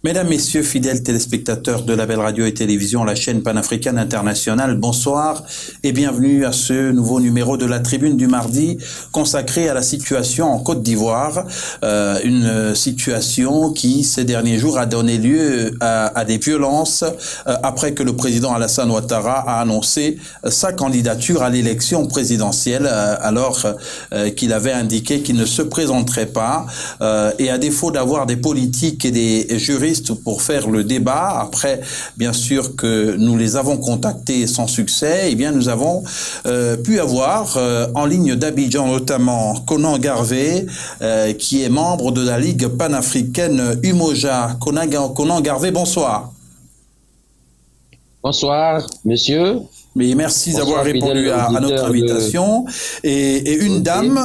Mesdames, Messieurs, fidèles téléspectateurs de Label Radio et Télévision, la chaîne panafricaine internationale, bonsoir et bienvenue à ce nouveau numéro de la Tribune du mardi consacré à la situation en Côte d'Ivoire. Une situation qui, ces derniers jours, a donné lieu à des violences après que le président Alassane Ouattara a annoncé sa candidature à l'élection présidentielle alors qu'il avait indiqué qu'il ne se présenterait pas. Et à défaut d'avoir des politiques et des juristes pour faire le débat, après bien sûr que nous les avons contactés sans succès, eh bien nous avons pu avoir en ligne d'Abidjan notamment Konan Garvé qui est membre de la Ligue panafricaine Umoja. Konan Garvé, bonsoir. Bonsoir, monsieur. Mais merci d'avoir répondu à notre invitation. Et une dame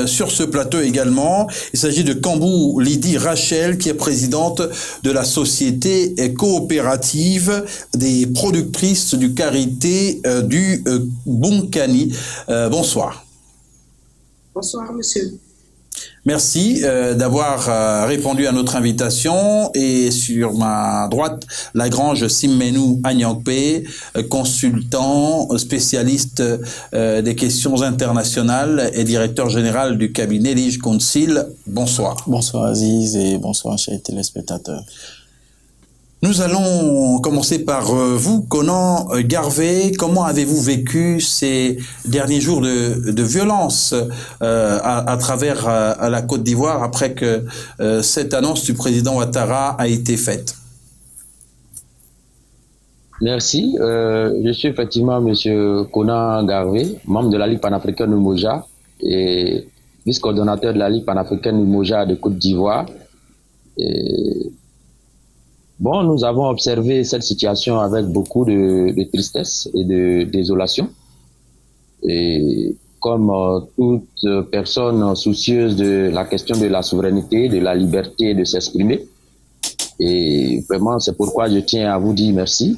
sur ce plateau également. Il s'agit de Kambou Lydie Rachel, qui est présidente de la société coopérative des productrices du karité du Bonkani. Bonsoir. Bonsoir, monsieur. Merci d'avoir répondu à notre invitation. Et sur ma droite, Lagrange Simmenou Agnankpe, consultant, spécialiste des questions internationales et directeur général du cabinet Lige Council. Bonsoir. Bonsoir Aziz et bonsoir chers téléspectateurs. Nous allons commencer par vous, Konan Garvé. Comment avez-vous vécu ces derniers jours de violence à travers la Côte d'Ivoire après que cette annonce du président Ouattara a été faite? Merci. Je suis effectivement monsieur Konan Garvé, membre de la Ligue panafricaine Umoja et vice-coordonnateur de la Ligue panafricaine Umoja de Côte d'Ivoire. Bon, nous avons observé cette situation avec beaucoup de tristesse et de désolation. Et comme toute personne soucieuse de la question de la souveraineté, de la liberté de s'exprimer. Et vraiment, c'est pourquoi je tiens à vous dire merci.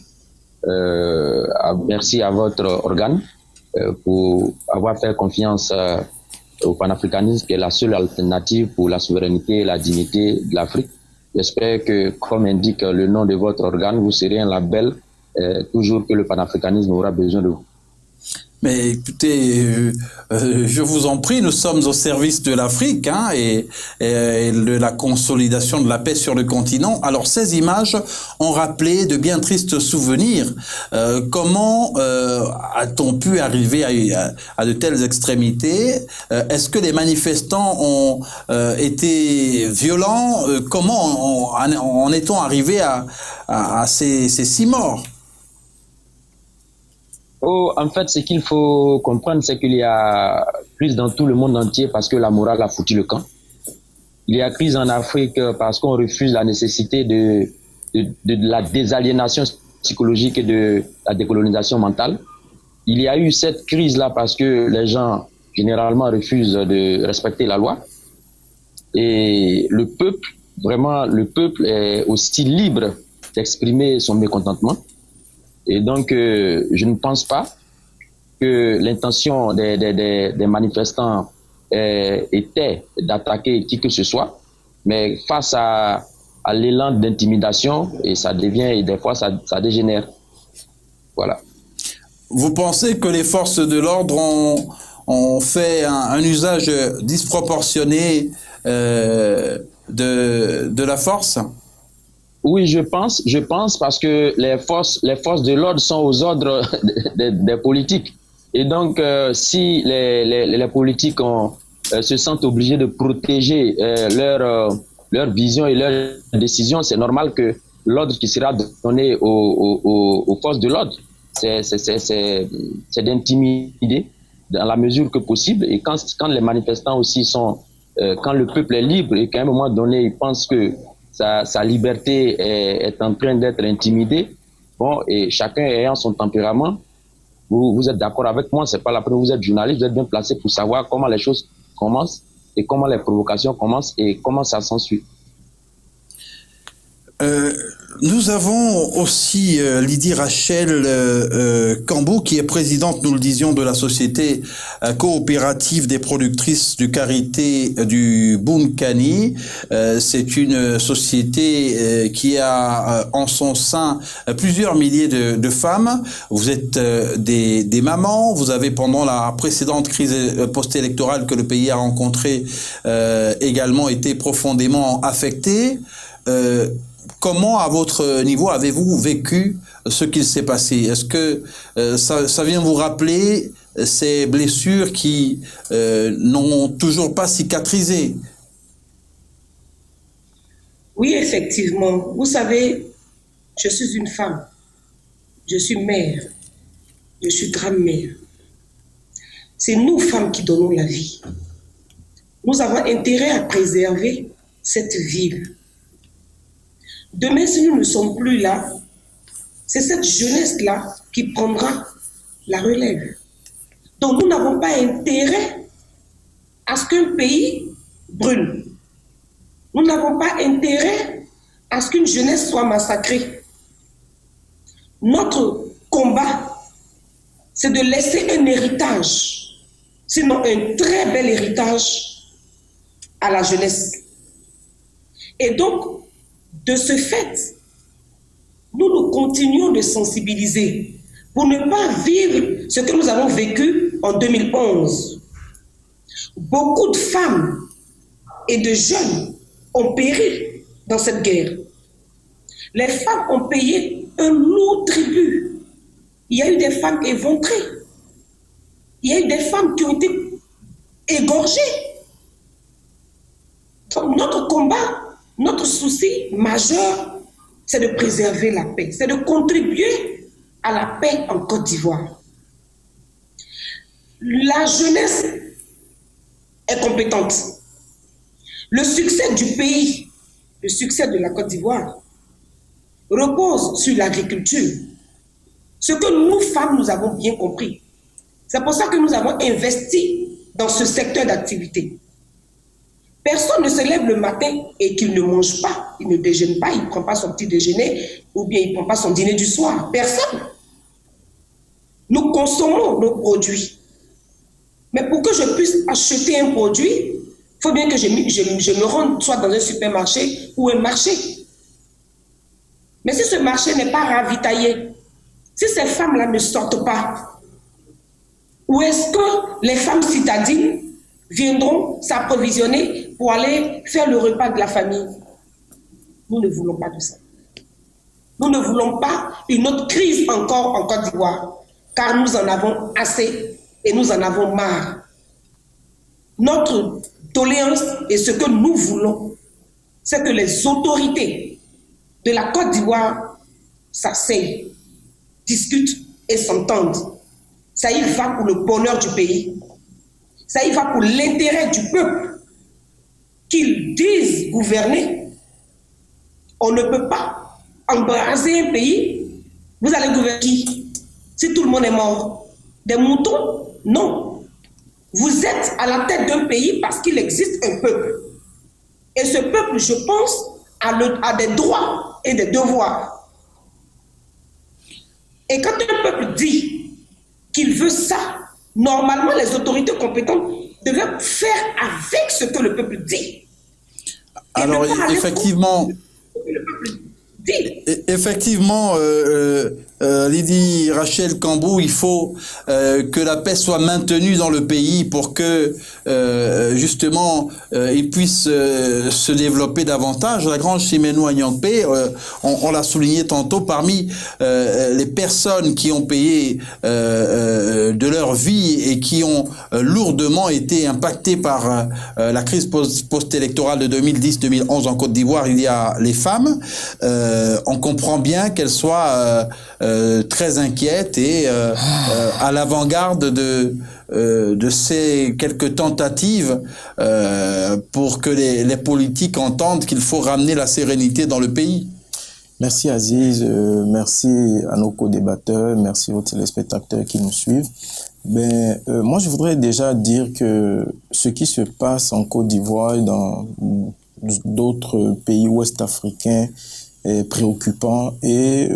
Merci à votre organe pour avoir fait confiance au panafricanisme qui est la seule alternative pour la souveraineté et la dignité de l'Afrique. J'espère que, comme indique le nom de votre organe, vous serez un label toujours que le panafricanisme aura besoin de vous. Mais écoutez, je vous en prie, nous sommes au service de l'Afrique et de la consolidation de la paix sur le continent. Alors ces images ont rappelé de bien tristes souvenirs. Comment a-t-on pu arriver à de telles extrémités? Est-ce que les manifestants ont été violents? Comment en est-on arrivé à ces 6 morts? Oh, en fait, ce qu'il faut comprendre, c'est qu'il y a crise dans tout le monde entier parce que la morale a foutu le camp. Il y a crise en Afrique parce qu'on refuse la nécessité de la désaliénation psychologique et de la décolonisation mentale. Il y a eu cette crise-là parce que les gens, généralement, refusent de respecter la loi. Et le peuple, vraiment, le peuple est aussi libre d'exprimer son mécontentement. Et donc, je ne pense pas que l'intention des manifestants était d'attaquer qui que ce soit, mais face à l'élan d'intimidation, et ça devient, et des fois, ça dégénère. Voilà. Vous pensez que les forces de l'ordre ont fait un usage disproportionné de la force? Oui, je pense parce que les forces de l'ordre sont aux ordres des politiques. Et donc, si les politiques se sentent obligés de protéger leur vision et leurs décisions, c'est normal que l'ordre qui sera donné aux forces de l'ordre, c'est d'intimider dans la mesure que possible. Et quand les manifestants aussi sont, quand le peuple est libre et qu'à un moment donné, ils pensent que sa liberté est en train d'être intimidée. Bon, et chacun ayant son tempérament, vous êtes d'accord avec moi, c'est pas la première, vous êtes journaliste, vous êtes bien placé pour savoir comment les choses commencent et comment les provocations commencent et comment ça s'ensuit. Nous avons aussi Lydie Rachel Cambou, qui est présidente, nous le disions, de la société coopérative des productrices du karité du Bunkani. C'est une société qui a en son sein plusieurs milliers de femmes. Vous êtes des mamans. Vous avez, pendant la précédente crise post-électorale que le pays a rencontrée, également été profondément affectées. Comment, à votre niveau, avez-vous vécu ce qu'il s'est passé? Est-ce que ça vient vous rappeler ces blessures qui n'ont toujours pas cicatrisé? Oui, effectivement. Vous savez, je suis une femme. Je suis mère. Je suis grand-mère. C'est nous, femmes, qui donnons la vie. Nous avons intérêt à préserver cette ville. Demain, si nous ne sommes plus là, c'est cette jeunesse-là qui prendra la relève. Donc, nous n'avons pas intérêt à ce qu'un pays brûle. Nous n'avons pas intérêt à ce qu'une jeunesse soit massacrée. Notre combat, c'est de laisser un héritage, sinon un très bel héritage à la jeunesse. Et donc, de ce fait, nous continuons de sensibiliser pour ne pas vivre ce que nous avons vécu en 2011. Beaucoup de femmes et de jeunes ont péri dans cette guerre. Les femmes ont payé un lourd tribut. Il y a eu des femmes éventrées. Il y a eu des femmes qui ont été égorgées. Donc, notre combat, notre souci majeur, c'est de préserver la paix, c'est de contribuer à la paix en Côte d'Ivoire. La jeunesse est compétente. Le succès du pays, le succès de la Côte d'Ivoire, repose sur l'agriculture. Ce que nous, femmes, nous avons bien compris. C'est pour ça que nous avons investi dans ce secteur d'activité. Personne ne se lève le matin et qu'il ne mange pas, il ne déjeune pas, il ne prend pas son petit déjeuner ou bien il ne prend pas son dîner du soir. Personne. Nous consommons nos produits. Mais pour que je puisse acheter un produit, il faut bien que je me rende soit dans un supermarché ou un marché. Mais si ce marché n'est pas ravitaillé, si ces femmes-là ne sortent pas, où est-ce que les femmes citadines viendront s'approvisionner pour aller faire le repas de la famille? Nous ne voulons pas de ça. Nous ne voulons pas une autre crise encore en Côte d'Ivoire, car nous en avons assez et nous en avons marre. Notre doléance et ce que nous voulons, c'est que les autorités de la Côte d'Ivoire s'asseyent, discutent et s'entendent. Ça y va pour le bonheur du pays. Ça y va pour l'intérêt du peuple. Qu'ils disent gouverner. On ne peut pas embraser un pays. Vous allez gouverner qui? Si tout le monde est mort. Des moutons? Non. Vous êtes à la tête d'un pays parce qu'il existe un peuple. Et ce peuple, je pense, a des droits et des devoirs. Et quand un peuple dit qu'il veut ça, normalement, les autorités compétentes devaient faire avec ce que le peuple dit. Alors, effectivement, Lydie Rachel Cambou, il faut que la paix soit maintenue dans le pays pour que justement il puisse se développer davantage. La grange Simenou Agnampé, on l'a souligné tantôt, parmi les personnes qui ont payé de leur vie et qui ont lourdement été impactées par la crise post-électorale de 2010-2011 en Côte d'Ivoire, il y a les femmes. On comprend bien qu'elles soient très inquiètes et à l'avant-garde de ces quelques tentatives pour que les politiques entendent qu'il faut ramener la sérénité dans le pays. Merci Aziz, merci à nos co-débatteurs, merci aux téléspectateurs qui nous suivent. Moi, je voudrais déjà dire que ce qui se passe en Côte d'Ivoire et dans d'autres pays ouest-africains est préoccupant et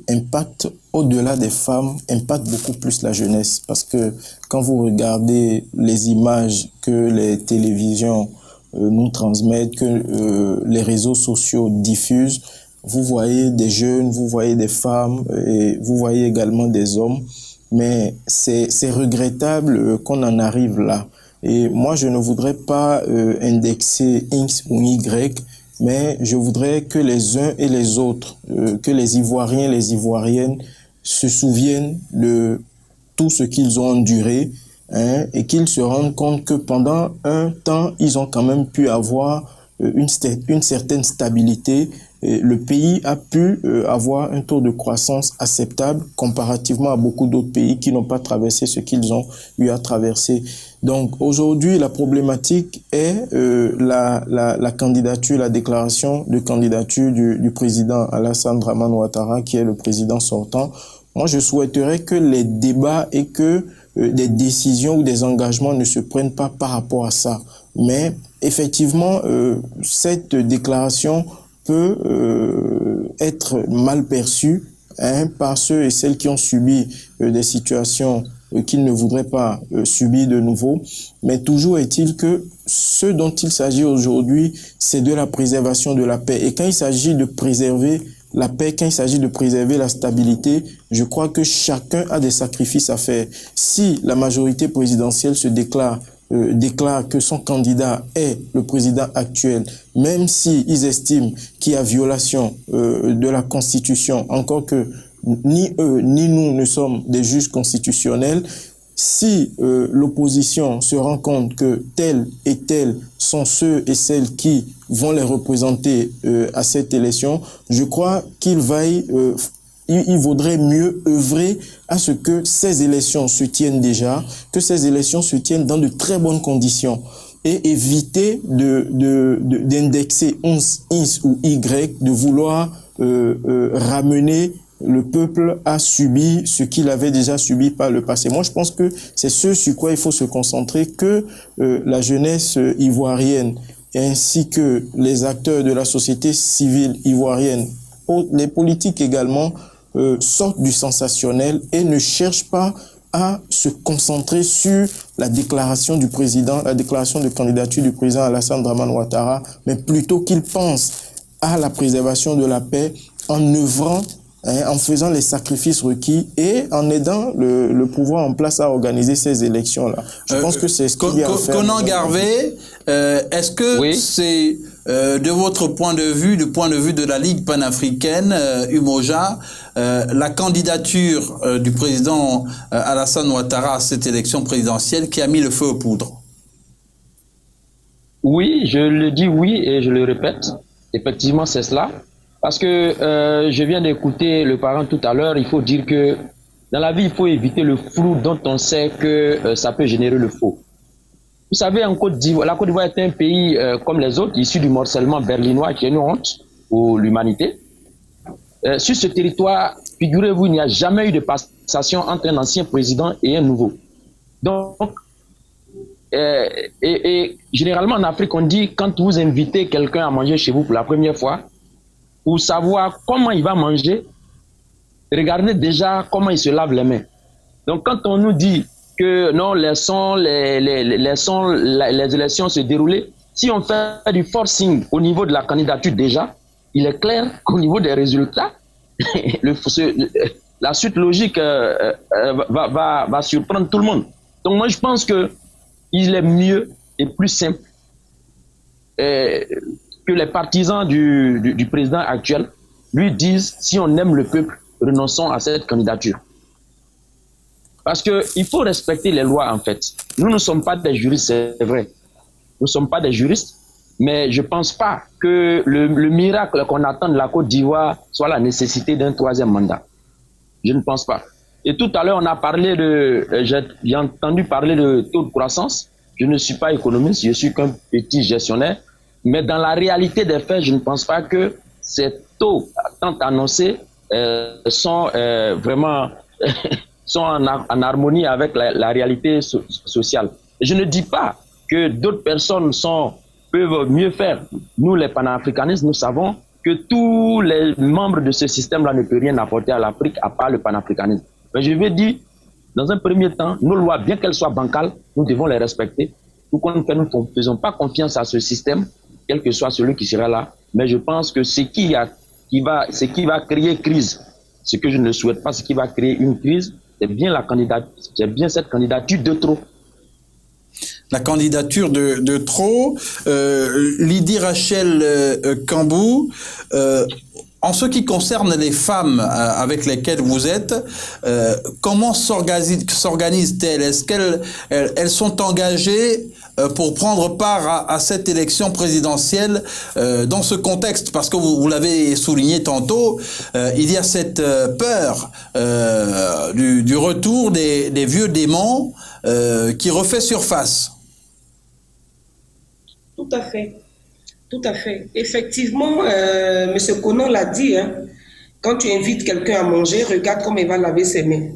impacte au-delà des femmes, impacte beaucoup plus la jeunesse. Parce que quand vous regardez les images que les télévisions nous transmettent, que les réseaux sociaux diffusent, vous voyez des jeunes, vous voyez des femmes et vous voyez également des hommes. Mais c'est regrettable qu'on en arrive là. Et moi, je ne voudrais pas indexer X ou Y, mais je voudrais que les uns et les autres, que les Ivoiriens et les Ivoiriennes se souviennent de tout ce qu'ils ont enduré, hein, et qu'ils se rendent compte que pendant un temps, ils ont quand même pu avoir une certaine stabilité. Et le pays a pu avoir un taux de croissance acceptable comparativement à beaucoup d'autres pays qui n'ont pas traversé ce qu'ils ont eu à traverser. Donc aujourd'hui, la problématique est la candidature, la déclaration de candidature du président Alassane Dramane Ouattara, qui est le président sortant. Moi, je souhaiterais que les débats et que des décisions ou des engagements ne se prennent pas par rapport à ça. Mais effectivement, cette déclaration peut être mal perçue, hein, par ceux et celles qui ont subi des situations qu'ils ne voudraient pas subir de nouveau. Mais toujours est-il que ce dont il s'agit aujourd'hui, c'est de la préservation de la paix. Et quand il s'agit de préserver la paix, quand il s'agit de préserver la stabilité, je crois que chacun a des sacrifices à faire. Si la majorité présidentielle se déclare que son candidat est le président actuel, même si ils estiment qu'il y a violation de la Constitution, encore que ni eux ni nous ne sommes des juges constitutionnels, si l'opposition se rend compte que tels et tels sont ceux et celles qui vont les représenter à cette élection, je crois qu'il vaudrait mieux œuvrer à ce que ces élections se tiennent déjà, que ces élections se tiennent dans de très bonnes conditions et éviter d'indexer X ou Y, de vouloir ramener le peuple à subir ce qu'il avait déjà subi par le passé. Moi, je pense que c'est ce sur quoi il faut se concentrer, que la jeunesse ivoirienne ainsi que les acteurs de la société civile ivoirienne, les politiques également, sortent du sensationnel et ne cherchent pas à se concentrer sur la déclaration du président, la déclaration de candidature du président Alassane Dramane Ouattara, mais plutôt qu'ils pensent à la préservation de la paix en œuvrant, en faisant les sacrifices requis et en aidant le pouvoir en place à organiser ces élections-là. Je pense que c'est ce qu'il y a à faire. Konan Garvey, est-ce que oui, c'est de votre point de vue, du point de vue de la Ligue panafricaine, Umoja, la candidature du président Alassane Ouattara à cette élection présidentielle qui a mis le feu aux poudres? Oui, je le dis oui et je le répète. Effectivement, c'est cela. Parce que je viens d'écouter le parent tout à l'heure, il faut dire que dans la vie, il faut éviter le flou dont on sait que ça peut générer le faux. Vous savez, en Côte d'Ivoire, la Côte d'Ivoire est un pays comme les autres, issu du morcellement berlinois, qui est une honte pour l'humanité. Sur ce territoire, figurez-vous, il n'y a jamais eu de passation entre un ancien président et un nouveau. Donc, et généralement en Afrique, on dit quand vous invitez quelqu'un à manger chez vous pour la première fois, pour savoir comment il va manger, regardez déjà comment il se lave les mains. Donc quand on nous dit que non, laissons les élections se dérouler, si on fait du forcing au niveau de la candidature déjà, il est clair qu'au niveau des résultats, la suite logique va surprendre tout le monde. Donc moi je pense qu'il est mieux et plus simple que les partisans du président actuel lui disent si on aime le peuple, renonçons à cette candidature. Parce qu'il faut respecter les lois en fait. Nous ne sommes pas des juristes, c'est vrai. Nous ne sommes pas des juristes, mais je ne pense pas que le miracle qu'on attend de la Côte d'Ivoire soit la nécessité d'un troisième mandat. Je ne pense pas. Et tout à l'heure, j'ai entendu parler de taux de croissance. Je ne suis pas économiste, je suis qu'un petit gestionnaire. Mais dans la réalité des faits, je ne pense pas que ces taux tant annoncés sont vraiment sont en harmonie avec la réalité sociale. Je ne dis pas que d'autres personnes peuvent mieux faire. Nous, les panafricanistes, nous savons que tous les membres de ce système-là ne peuvent rien apporter à l'Afrique à part le panafricanisme. Mais je veux dire, dans un premier temps, nos lois, bien qu'elles soient bancales, nous devons les respecter. Tout compte fait, nous ne faisons pas confiance à ce système, quel que soit celui qui sera là. Mais je pense que ce qui va créer crise, ce que je ne souhaite pas, ce qui va créer une crise, c'est bien cette candidature de trop. La candidature de trop. Lydie Rachel Kambou, en ce qui concerne les femmes avec lesquelles vous êtes, comment s'organisent-elles? Est-ce qu'elles sont engagées pour prendre part à cette élection présidentielle dans ce contexte? Parce que vous l'avez souligné tantôt, il y a cette peur du retour des vieux démons qui refait surface. Tout à fait. Tout à fait. Effectivement, M. Konan l'a dit, hein, quand tu invites quelqu'un à manger, regarde comment il va laver ses mains.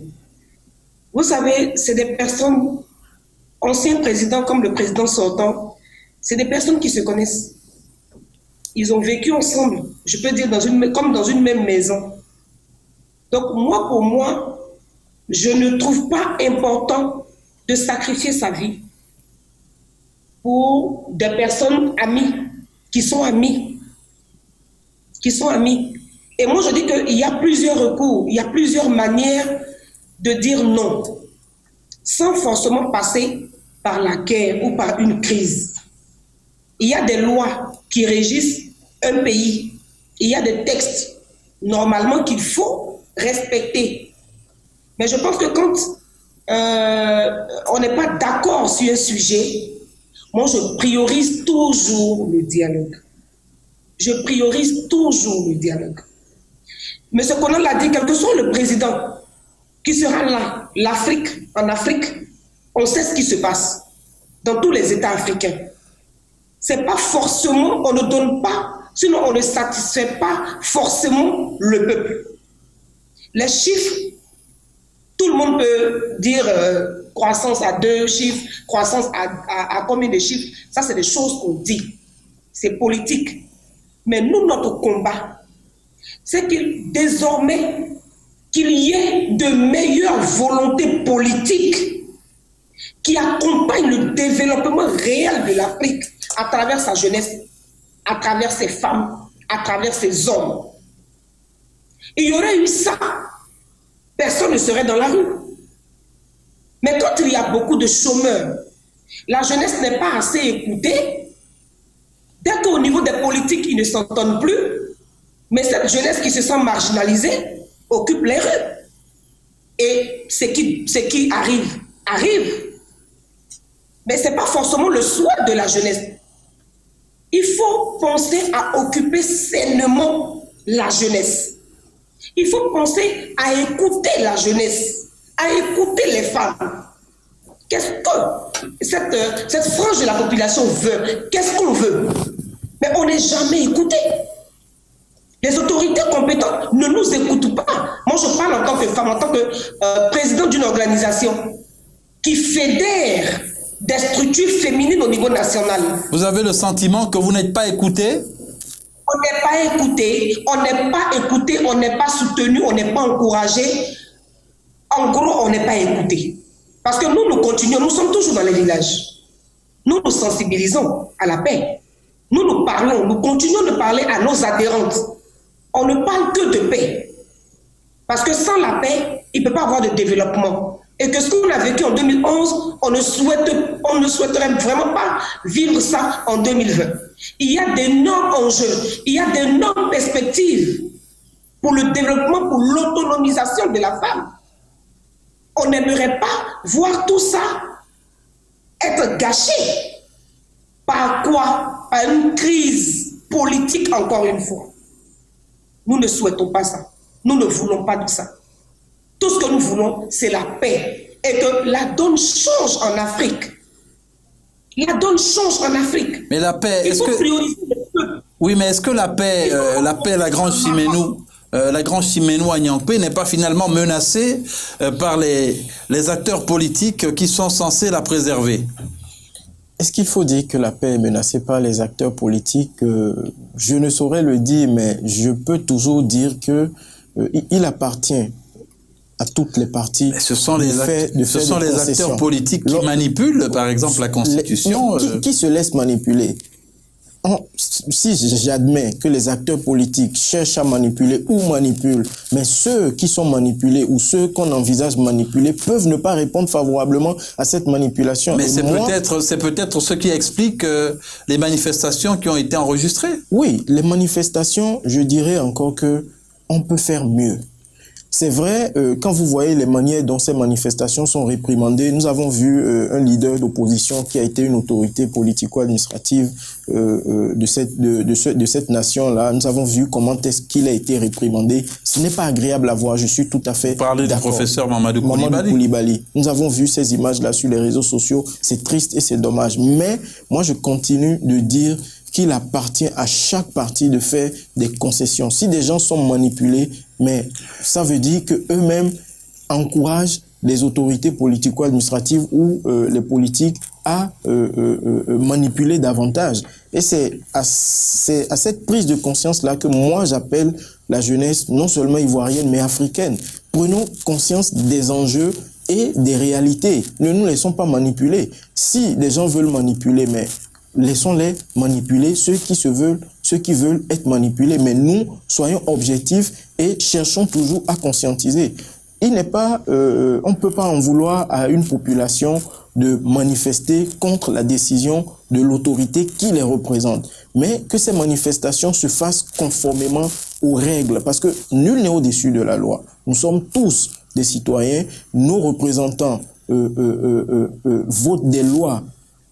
Vous savez, c'est des personnes, anciens présidents comme le président sortant, c'est des personnes qui se connaissent. Ils ont vécu ensemble, je peux dire, comme dans une même maison. Donc moi, pour moi, je ne trouve pas important de sacrifier sa vie pour des personnes amies, qui sont amies. Et moi, je dis qu'il y a plusieurs recours, il y a plusieurs manières de dire non, sans forcément passer par la guerre ou par une crise. Il y a des lois qui régissent un pays. Il y a des textes, normalement, qu'il faut respecter. Mais je pense que quand on n'est pas d'accord sur un sujet, moi, je priorise toujours le dialogue. Je priorise toujours le dialogue. Mais ce qu'on l'a dit, quel que soit le président qui sera là, en Afrique, on sait ce qui se passe dans tous les États africains. C'est pas forcément, on ne donne pas, sinon on ne satisfait pas forcément le peuple. Les chiffres, tout le monde peut dire croissance à 2 chiffres, croissance à combien de chiffres. Ça, c'est des choses qu'on dit. C'est politique. Mais nous, notre combat, c'est que désormais, qu'il y ait de meilleures volontés politiques qui accompagnent le développement réel de l'Afrique à travers sa jeunesse, à travers ses femmes, à travers ses hommes. Il y aurait eu ça, personne ne serait dans la rue. Mais quand il y a beaucoup de chômeurs, la jeunesse n'est pas assez écoutée, dès qu'au niveau des politiques, ils ne s'entendent plus, mais cette jeunesse qui se sent marginalisée occupe les rues. Et ce qui arrive. Mais ce n'est pas forcément le souhait de la jeunesse. Il faut penser à occuper sainement la jeunesse. Il faut penser à écouter la jeunesse, à écouter les femmes. Qu'est-ce que cette frange de la population veut? Qu'est-ce qu'on veut? Mais on n'est jamais écouté. Les autorités compétentes ne nous écoutent pas. Moi, je parle en tant que femme, en tant que président d'une organisation qui fédère des structures féminines au niveau national. Vous avez le sentiment que vous n'êtes pas écouté? On n'est pas écouté, on n'est pas soutenu, on n'est pas encouragé. En gros, on n'est pas écouté. Parce que nous continuons, nous sommes toujours dans les villages. Nous nous sensibilisons à la paix. Nous parlons, nous continuons de parler à nos adhérentes. On ne parle que de paix. Parce que sans la paix, il ne peut pas avoir de développement. Et que ce qu'on a vécu en 2011, on ne souhaiterait vraiment pas vivre ça en 2020. Il y a d'énormes enjeux, il y a d'énormes perspectives pour le développement, pour l'autonomisation de la femme. On n'aimerait pas voir tout ça être gâché. Par quoi? Par une crise politique, encore une fois. Nous ne souhaitons pas ça. Nous ne voulons pas de ça. Tout ce que nous voulons, c'est la paix. Et que la donne change en Afrique. La donne change en Afrique. Mais la paix, est-ce que... Oui, mais est-ce que la paix, la Grange Siménou, la Grange Siménou à Niankpé n'est pas finalement menacée par les acteurs politiques qui sont censés la préserver? est-ce qu'il faut dire que la paix est menacée par les acteurs politiques? Je ne saurais le dire, mais je peux toujours dire que il appartient à toutes les parties. Mais ce sont les acteurs politiques qui manipulent, par exemple, la Constitution. Qui se laissent manipuler? Si j'admets que les acteurs politiques cherchent à manipuler ou manipulent, mais ceux qui sont manipulés ou ceux qu'on envisage manipuler peuvent ne pas répondre favorablement à cette manipulation. Mais c'est peut-être ce qui explique les manifestations qui ont été enregistrées. Oui, les manifestations, je dirais encore que on peut faire mieux. C'est vrai, quand vous voyez les manières dont ces manifestations sont réprimandées, nous avons vu un leader d'opposition qui a été une autorité politico-administrative de cette nation-là. Nous avons vu comment est-ce qu'il a été réprimandé. Ce n'est pas agréable à voir, je suis tout à fait d'accord. Parler du professeur Mamadou Koulibaly. Nous avons vu ces images-là sur les réseaux sociaux. C'est triste et c'est dommage. Mais moi, je continue de dire qu'il appartient à chaque parti de faire des concessions. Si des gens sont manipulés, mais ça veut dire qu'eux-mêmes encouragent les autorités politico-administratives ou les politiques à manipuler davantage. Et c'est à cette prise de conscience-là que moi j'appelle la jeunesse, non seulement ivoirienne, mais africaine. Prenons conscience des enjeux et des réalités. Ne nous laissons pas manipuler. Si des gens veulent manipuler, mais laissons-les manipuler, ceux qui veulent être manipulés. Mais nous, soyons objectifs et cherchons toujours à conscientiser. Il n'est pas, on ne peut pas en vouloir à une population de manifester contre la décision de l'autorité qui les représente. Mais que ces manifestations se fassent conformément aux règles, parce que nul n'est au-dessus de la loi. Nous sommes tous des citoyens, nos représentants votent des lois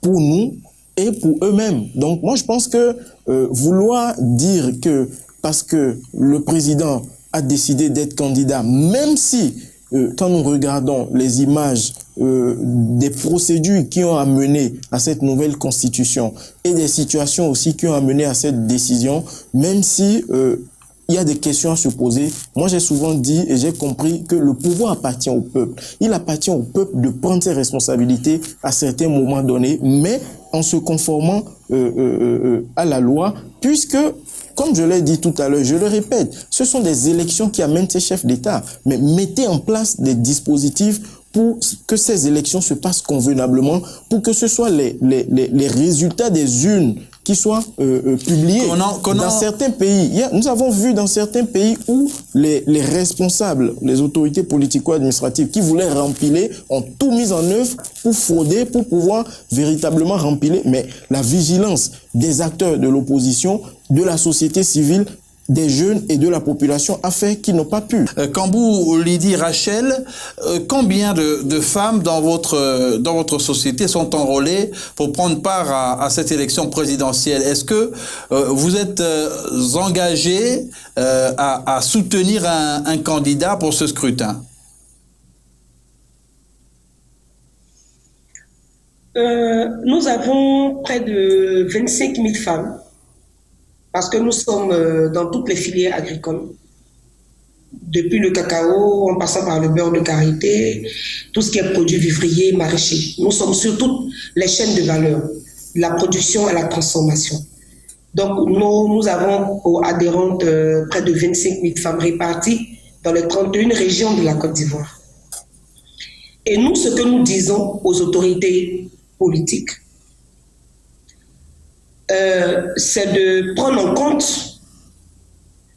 pour nous et pour eux-mêmes. Donc moi je pense que vouloir dire que parce que le président a décidé d'être candidat, même si quand nous regardons les images des procédures qui ont amené à cette nouvelle constitution et des situations aussi qui ont amené à cette décision, même si il y a des questions à se poser. Moi, j'ai souvent dit et j'ai compris que le pouvoir appartient au peuple. Il appartient au peuple de prendre ses responsabilités à certains moments donnés, mais en se conformant à la loi, puisque, comme je l'ai dit tout à l'heure, je le répète, ce sont des élections qui amènent ces chefs d'État. Mais mettez en place des dispositifs pour que ces élections se passent convenablement, pour que ce soit les résultats des urnes qui soient publiés. Dans certains pays, nous avons vu dans certains pays où les responsables, les autorités politico-administratives qui voulaient rempiler ont tout mis en œuvre pour frauder, pour pouvoir véritablement rempiler. Mais la vigilance des acteurs de l'opposition, de la société civile, des jeunes et de la population a fait qu'ils n'ont pas pu. Kambou Lydie Rachel, combien de femmes dans votre société sont enrôlées pour prendre part à cette élection présidentielle? Est-ce que vous êtes engagés à soutenir un candidat pour ce scrutin? Nous avons près de 25 000 femmes. Parce que nous sommes dans toutes les filières agricoles, depuis le cacao, en passant par le beurre de karité, tout ce qui est produit vivrier, maraîcher. Nous sommes sur toutes les chaînes de valeur, de la production à la transformation. Donc nous avons adhérentes près de 25 000 femmes réparties dans les 31 régions de la Côte d'Ivoire. Et nous, ce que nous disons aux autorités politiques, c'est de prendre en compte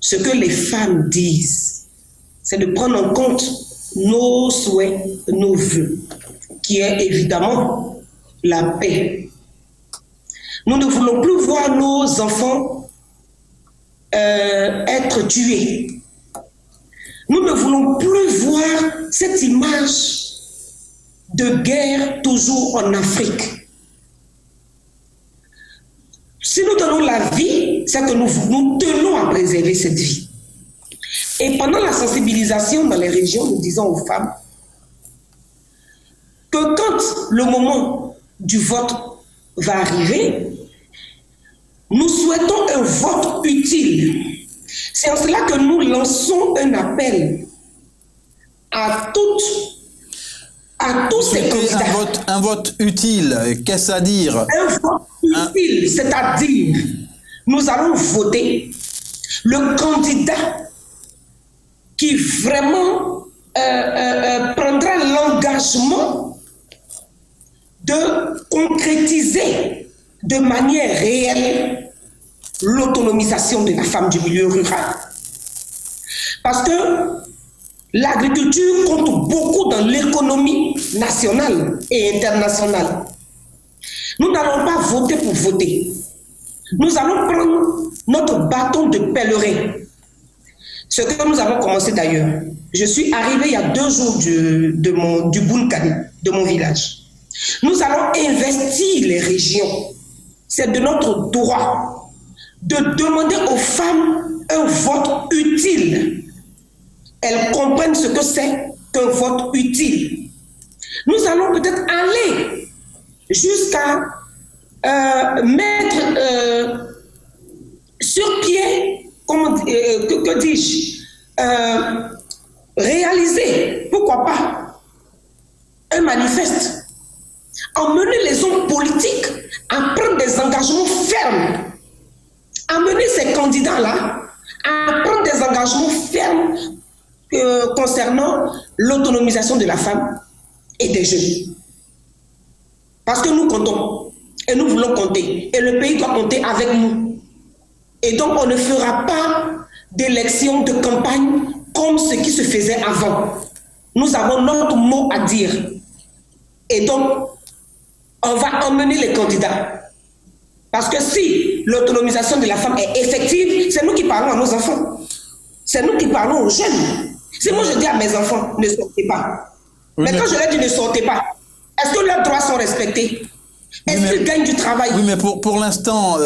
ce que les femmes disent. C'est de prendre en compte nos souhaits, nos vœux, qui est évidemment la paix. Nous ne voulons plus voir nos enfants être tués. Nous ne voulons plus voir cette image de guerre toujours en Afrique. Si nous donnons la vie, c'est que nous tenons à préserver cette vie. Et pendant la sensibilisation dans les régions, nous disons aux femmes que quand le moment du vote va arriver, nous souhaitons un vote utile. C'est en cela que nous lançons un appel à à tous ces candidats. Un vote utile, qu'est-ce à dire? Un vote utile, c'est-à-dire, nous allons voter le candidat qui vraiment prendra l'engagement de concrétiser de manière réelle l'autonomisation de la femme du milieu rural. Parce que l'agriculture compte beaucoup dans l'économie nationale et internationale. Nous n'allons pas voter pour voter. Nous allons prendre notre bâton de pèlerin. Ce que nous avons commencé d'ailleurs. Je suis arrivée il y a 2 jours du Boulkani, de mon village. Nous allons investir les régions. C'est de notre droit de demander aux femmes un vote utile. Elles comprennent ce que c'est qu'un vote utile. Nous allons peut-être aller jusqu'à mettre sur pied, que dis-je, réaliser, pourquoi pas, un manifeste. Emmener les hommes politiques à prendre des engagements fermes. Amener ces candidats-là à prendre des engagements fermes concernant l'autonomisation de la femme et des jeunes. Parce que nous comptons et nous voulons compter et le pays doit compter avec nous. Et donc on ne fera pas d'élection de campagne comme ce qui se faisait avant. Nous avons notre mot à dire. Et donc on va emmener les candidats. Parce que si l'autonomisation de la femme est effective, c'est nous qui parlons à nos enfants. C'est nous qui parlons aux jeunes. Si moi je dis à mes enfants, ne sortez pas. Oui, mais quand je leur dis ne sortez pas, est-ce que leurs droits sont respectés? Est-ce qu'ils gagnent du travail? Oui, mais pour l'instant,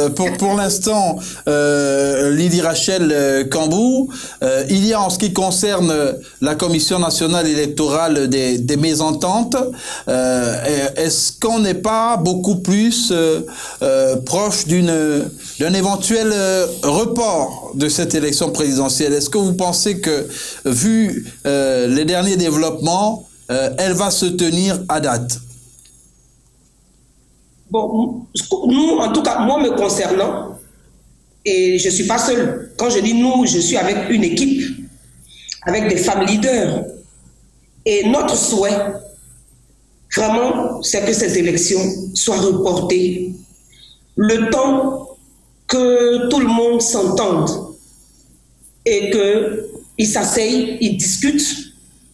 Lydie Rachel Cambou, il y a en ce qui concerne la Commission nationale électorale des mésententes, est-ce qu'on n'est pas beaucoup plus proche d'un éventuel report de cette élection présidentielle? Est-ce que vous pensez que, vu les derniers développements, elle va se tenir à date? Bon, nous, en tout cas, moi me concernant, et je ne suis pas seule. Quand je dis nous, je suis avec une équipe, avec des femmes leaders. Et notre souhait, vraiment, c'est que cette élection soit reportée. Le temps que tout le monde s'entende et qu'ils s'asseyent, ils discutent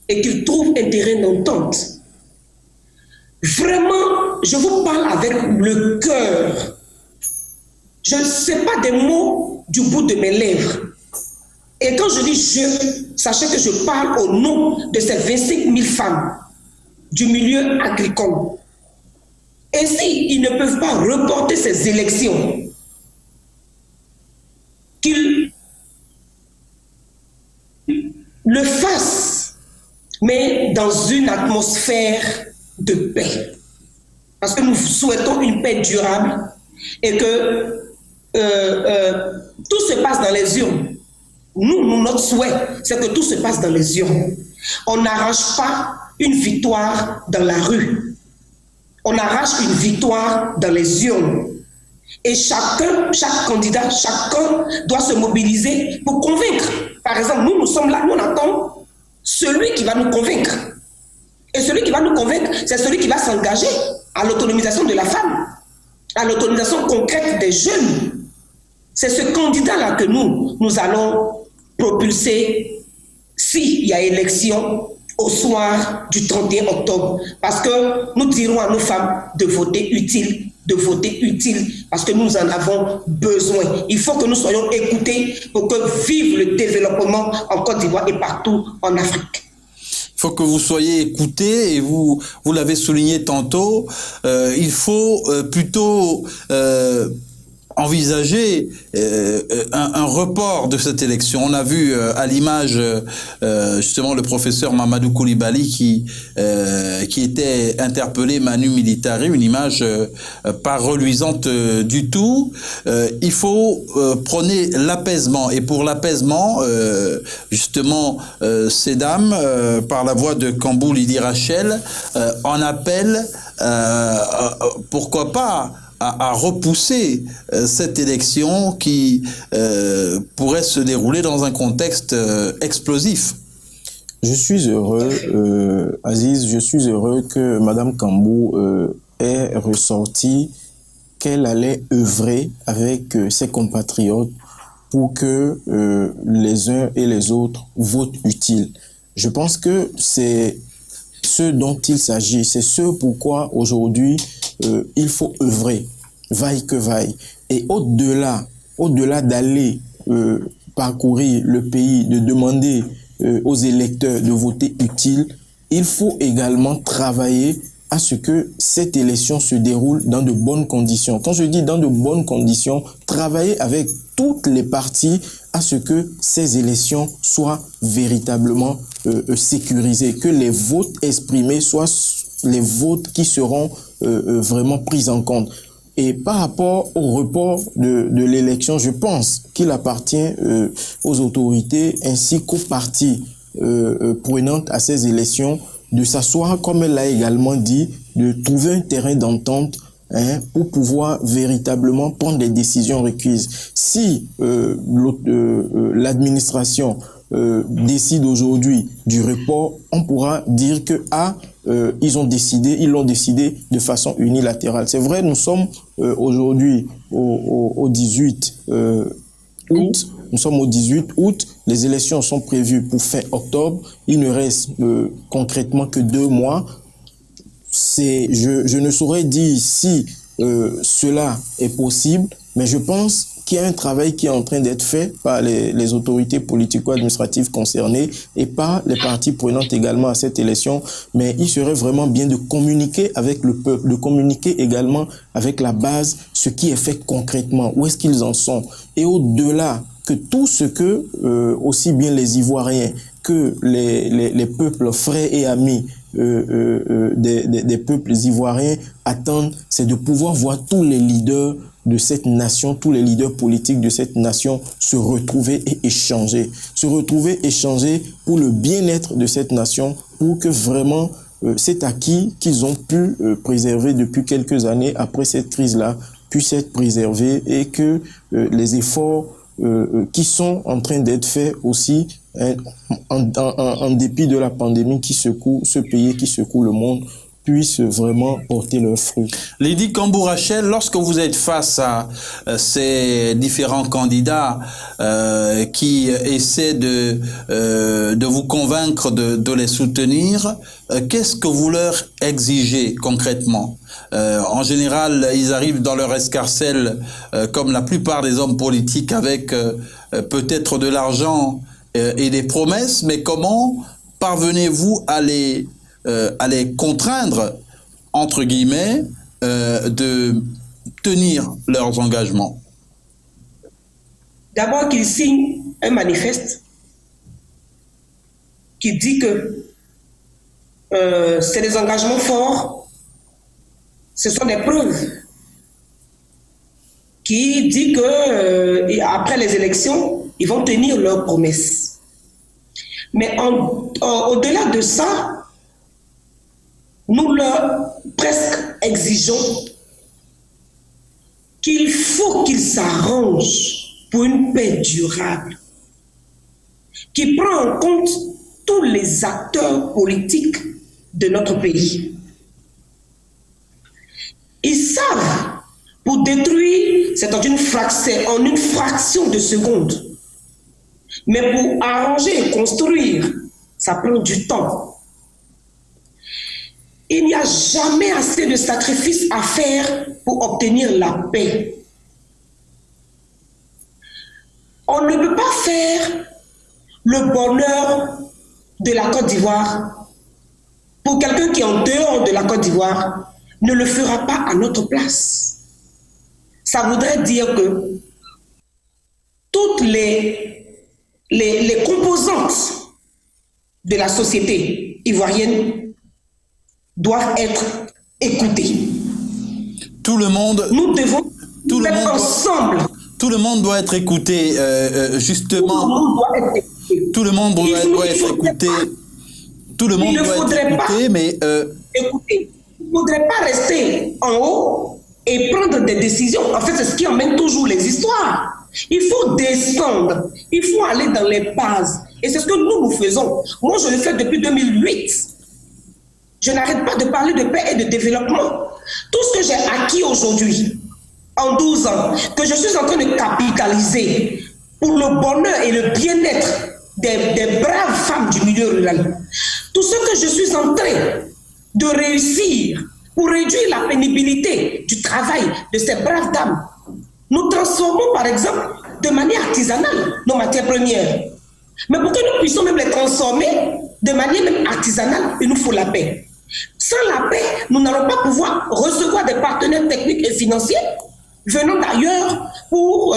et qu'ils trouvent un terrain d'entente. Vraiment, je vous parle avec le cœur. Je ne sais pas des mots du bout de mes lèvres. Et quand je dis je, sachez que je parle au nom de ces 25 000 femmes du milieu agricole. Et s'ils ne peuvent pas reporter ces élections, qu'ils le fassent, mais dans une atmosphère de paix. Parce que nous souhaitons une paix durable et que tout se passe dans les urnes. Notre souhait, c'est que tout se passe dans les urnes. On n'arrache pas une victoire dans la rue. On arrache une victoire dans les urnes. Et chaque candidat, chacun doit se mobiliser pour convaincre. Par exemple, nous sommes là, nous on attend celui qui va nous convaincre. Et celui qui va nous convaincre, c'est celui qui va s'engager à l'autonomisation de la femme, à l'autonomisation concrète des jeunes. C'est ce candidat-là que nous allons propulser s'il y a élection au soir du 31 octobre. Parce que nous dirons à nos femmes de voter utile, parce que nous en avons besoin. Il faut que nous soyons écoutés pour que vive le développement en Côte d'Ivoire et partout en Afrique. Il faut que vous soyez écoutés et vous l'avez souligné tantôt, il faut plutôt envisager un report de cette élection. On a vu à l'image justement le professeur Mamadou Koulibaly qui était interpellé manu militari, une image pas reluisante du tout. Il faut prôner l'apaisement, et pour l'apaisement, justement, ces dames, par la voix de Kambou Lydie Rachel, en appellent, pourquoi pas, à repousser cette élection qui pourrait se dérouler dans un contexte explosif. Je suis heureux, Aziz, je suis heureux que Madame Kambou ait ressorti qu'elle allait œuvrer avec ses compatriotes pour que les uns et les autres votent utile. Je pense que c'est ce dont il s'agit, c'est ce pourquoi aujourd'hui il faut œuvrer, vaille que vaille. Et au-delà d'aller parcourir le pays, de demander aux électeurs de voter utile, il faut également travailler à ce que cette élection se déroule dans de bonnes conditions. Quand je dis dans de bonnes conditions, travailler avec toutes les parties à ce que ces élections soient véritablement sécurisées, que les votes exprimés soient les votes qui seront vraiment pris en compte. Et par rapport au report de l'élection, je pense qu'il appartient aux autorités ainsi qu'aux parties prenantes à ces élections de s'asseoir, comme elle l'a également dit, de trouver un terrain d'entente pour pouvoir véritablement prendre des décisions requises. Si l'administration décide aujourd'hui du report, on pourra dire que ils l'ont décidé de façon unilatérale. C'est vrai, nous sommes aujourd'hui au 18 août. Nous sommes au 18 août. Les élections sont prévues pour fin octobre. Il ne reste concrètement que 2 mois. Je ne saurais dire si cela est possible, mais je pense qu'il y a un travail qui est en train d'être fait par les autorités politico-administratives concernées et par les parties prenantes également à cette élection. Mais il serait vraiment bien de communiquer avec le peuple, de communiquer également avec la base ce qui est fait concrètement, où est-ce qu'ils en sont. Et au-delà, que tout ce que aussi bien les Ivoiriens que les peuples frères et amis des peuples ivoiriens attendent, c'est de pouvoir voir tous les leaders de cette nation, tous les leaders politiques de cette nation se retrouver et échanger. Se retrouver, échanger pour le bien-être de cette nation, pour que vraiment cet acquis qu'ils ont pu préserver depuis quelques années après cette crise-là puisse être préservé et que les efforts qui sont en train d'être faits aussi en dépit de la pandémie qui secoue ce pays, qui secoue le monde, puissent vraiment porter leurs fruits. Lydie Kambou Rachel, lorsque vous êtes face à ces différents candidats qui essaient de vous convaincre de les soutenir, qu'est-ce que vous leur exigez concrètement? En général, ils arrivent dans leur escarcelle, comme la plupart des hommes politiques, avec peut-être de l'argent et des promesses, mais comment parvenez-vous à les contraindre, entre guillemets, de tenir leurs engagements? D'abord qu'ils signent un manifeste qui dit que c'est des engagements forts, ce sont des preuves, qui dit que après les élections, ils vont tenir leurs promesses. Mais au-delà de ça, nous leur presque exigeons qu'il faut qu'ils s'arrangent pour une paix durable, qui prend en compte tous les acteurs politiques de notre pays. Ils savent, pour détruire, c'est en une fraction de seconde. Mais pour arranger et construire, ça prend du temps. Il n'y a jamais assez de sacrifices à faire pour obtenir la paix. On ne peut pas faire le bonheur de la Côte d'Ivoire pour quelqu'un qui est en dehors de la Côte d'Ivoire, ne le fera pas à notre place. ça voudrait dire que toutes les composantes de la société ivoirienne doivent être écoutées. Tout le monde... Nous devons être ensemble. Tout le monde doit être écouté, justement. Tout le monde doit être écouté. Tout le monde doit être écouté, mais... Écoutez, il ne faudrait pas rester en haut et prendre des décisions. En fait, c'est ce qui emmène toujours les histoires. Il faut descendre, il faut aller dans les bases. Et c'est ce que nous faisons. Moi, je le fais depuis 2008. Je n'arrête pas de parler de paix et de développement. Tout ce que j'ai acquis aujourd'hui, en 12 ans, que je suis en train de capitaliser pour le bonheur et le bien-être des braves femmes du milieu rural. Tout ce que je suis en train de réussir pour réduire la pénibilité du travail de ces braves dames. Nous transformons, par exemple, de manière artisanale nos matières premières. Mais pour que nous puissions même les transformer de manière même artisanale, il nous faut la paix. Sans la paix, nous n'allons pas pouvoir recevoir des partenaires techniques et financiers venant d'ailleurs pour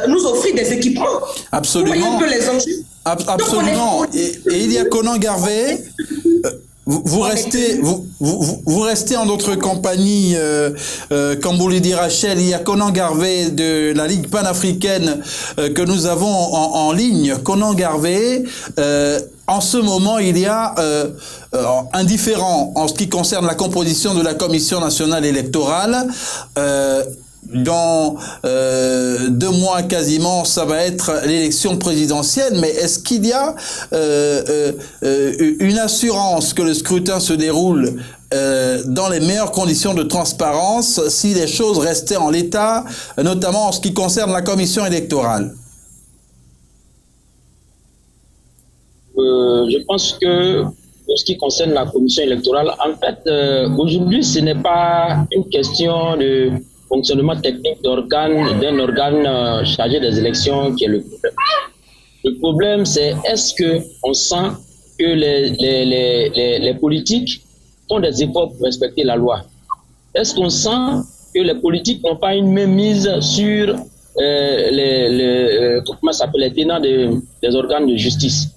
nous offrir des équipements. Absolument. Vous voyez un peu les enjeux. Absolument. Et il y a Conan Garvé. Vous restez en notre compagnie, comme vous le dit Rachel. Il y a Conan Garvé de la Ligue panafricaine que nous avons en ligne. Conan Garvé, en ce moment, il y a un différend en ce qui concerne la composition de la Commission nationale électorale. Dans 2 mois quasiment, ça va être l'élection présidentielle, mais est-ce qu'il y a une assurance que le scrutin se déroule dans les meilleures conditions de transparence si les choses restaient en l'état, notamment en ce qui concerne la commission électorale? Je pense que pour ce qui concerne la commission électorale, en fait, aujourd'hui, ce n'est pas une question de fonctionnement technique d'un organe chargé des élections qui est le problème. Le problème, c'est est-ce qu'on sent que les politiques font des efforts pour respecter la loi? Est-ce qu'on sent que les politiques n'ont pas une même mise sur les tenants des organes de justice?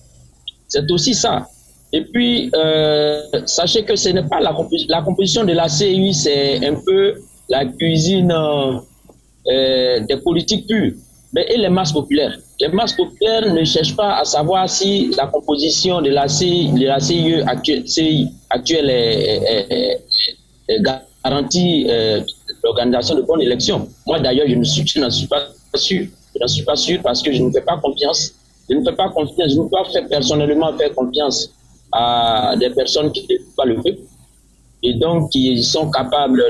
C'est aussi ça. Et puis, sachez que ce n'est pas la composition de la CEI, c'est un peu la cuisine des politiques pures, mais et les masses populaires. Les masses populaires ne cherchent pas à savoir si la composition de la CEI actuelle est garantie l'organisation de bonnes élections. Moi d'ailleurs, je n'en suis pas sûr. Je n'en suis pas sûr parce que je ne fais pas confiance. Je ne peux pas personnellement faire confiance à des personnes qui ne font pas le peuple et donc qui sont capables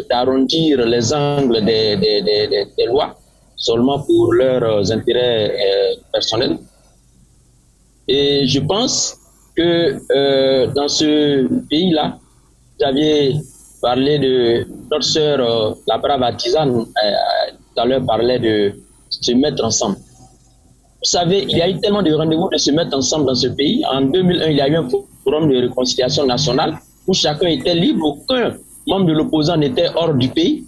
d'arrondir les angles des lois seulement pour leurs intérêts personnels. Et je pense que dans ce pays-là, vous aviez parlé de notre sœur, la brave artisane, tout à l'heure parlait de se mettre ensemble. Vous savez, il y a eu tellement de rendez-vous de se mettre ensemble dans ce pays. En 2001, il y a eu un forum de réconciliation nationale où chacun était libre, aucun membre de l'opposant n'était hors du pays.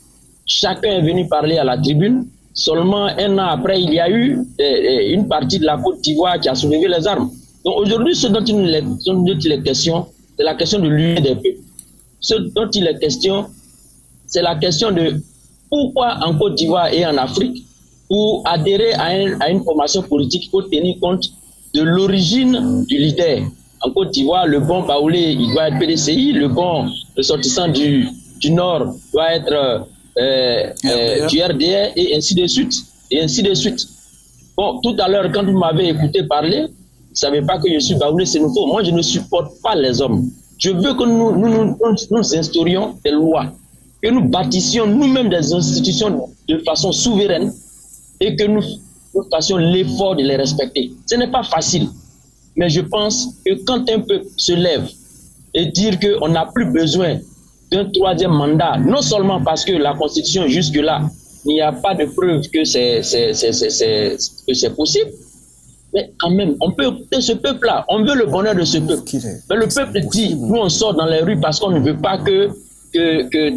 Chacun est venu parler à la tribune. Seulement 1 an après, il y a eu une partie de la Côte d'Ivoire qui a soulevé les armes. Donc aujourd'hui, ce dont il est question, c'est la question de l'unité des peuples. Ce dont il est question, c'est la question de pourquoi en Côte d'Ivoire et en Afrique, pour adhérer à une formation politique, il faut tenir compte de l'origine du leader. En Côte d'Ivoire, le bon Baoulé, il doit être PDCI, le sortissant du Nord doit être du RDR, et ainsi de suite. Et ainsi de suite. Bon, tout à l'heure, quand vous m'avez écouté parler, vous ne savez pas que je suis Baoulé Sénoufo. Moi, je ne supporte pas les hommes. Je veux que nous instaurions des lois, que nous bâtissions nous-mêmes des institutions de façon souveraine et que nous fassions l'effort de les respecter. Ce n'est pas facile, mais je pense que quand un peuple se lève et dire qu'on n'a plus besoin d'un 3e mandat, non seulement parce que la Constitution jusque-là, il n'y a pas de preuve que c'est possible, mais quand même, on peut écouter ce peuple-là, on veut le bonheur de ce peuple. Mais le peuple dit, nous on sort dans les rues parce qu'on ne veut pas que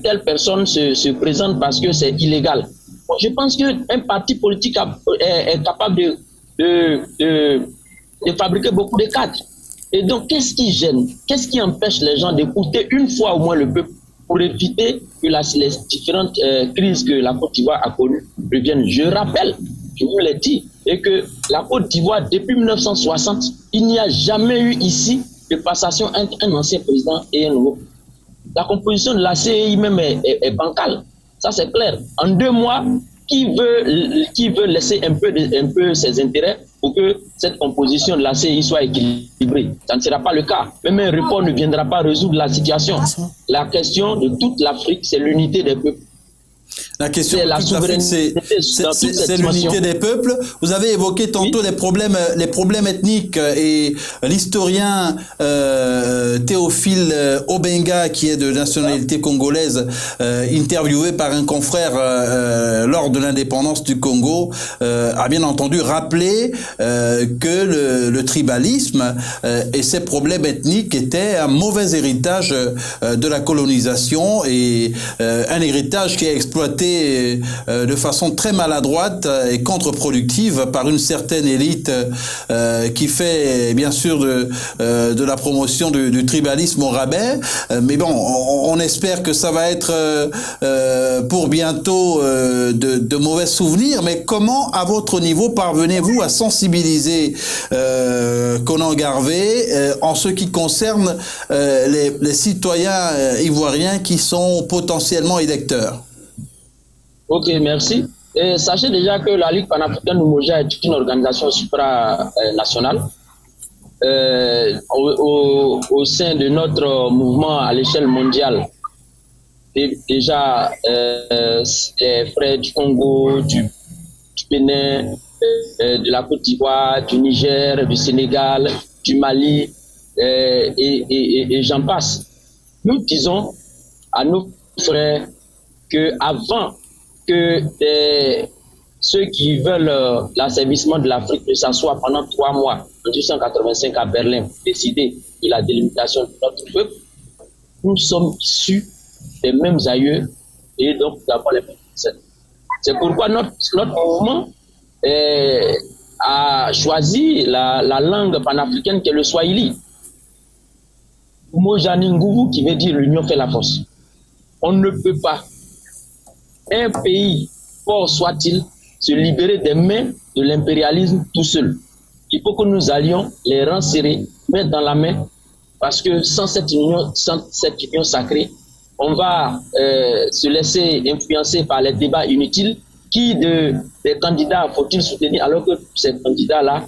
telle personne se présente parce que c'est illégal. Je pense qu'un parti politique est capable de fabriquer beaucoup de cadres. Et donc, qu'est-ce qui gêne? Qu'est-ce qui empêche les gens d'écouter une fois au moins le peuple pour éviter que les différentes crises que la Côte d'Ivoire a connues reviennent? Je rappelle, je vous l'ai dit, et que la Côte d'Ivoire, depuis 1960, il n'y a jamais eu ici de passation entre un ancien président et un nouveau. La composition de la CEI même est bancale. Ça, c'est clair. En 2 mois, qui veut laisser un peu ses intérêts pour que cette composition de la CEI soit équilibrée? Ça ne sera pas le cas. Même un report ne viendra pas résoudre la situation. La question de toute l'Afrique, c'est l'unité des peuples. La question de toute l'Afrique, c'est l'unité des peuples. Vous avez évoqué tantôt les problèmes ethniques, et l'historien Théophile Obenga, qui est de nationalité congolaise, interviewé par un confrère lors de l'indépendance du Congo, a bien entendu rappelé que le tribalisme et ses problèmes ethniques étaient un mauvais héritage de la colonisation, et un héritage qui est exploité de façon très maladroite et contre-productive par une certaine élite qui fait bien sûr de la promotion du tribalisme au rabais. Mais bon, on espère que ça va être pour bientôt de mauvais souvenirs. Mais comment, à votre niveau, parvenez-vous à sensibiliser Konan Garvey en ce qui concerne les citoyens ivoiriens qui sont potentiellement électeurs? Ok, merci. Et sachez déjà que la Ligue panafricaine du Moja est une organisation supranationale. Au sein de notre mouvement à l'échelle mondiale, et déjà les frères du Congo, du Bénin, de la Côte d'Ivoire, du Niger, du Sénégal, du Mali, et j'en passe. Nous disons à nos frères qu'avant que ceux qui veulent l'asservissement de l'Afrique ne s'assoient pendant 3 mois, en 1885 à Berlin, pour décider de la délimitation de notre peuple, nous sommes issus des mêmes aïeux et donc nous avons les mêmes recettes. C'est pourquoi notre mouvement a choisi la langue panafricaine qui est le Swahili. Umoja ni nguvu, qui veut dire l'union fait la force. On ne peut pas, un pays, fort soit-il, se libérer des mains de l'impérialisme tout seul. Il faut que nous allions les rangs serrés, main dans la main, parce que sans cette union sacrée, on va se laisser influencer par les débats inutiles. Qui des candidats faut-il soutenir alors que ces candidats-là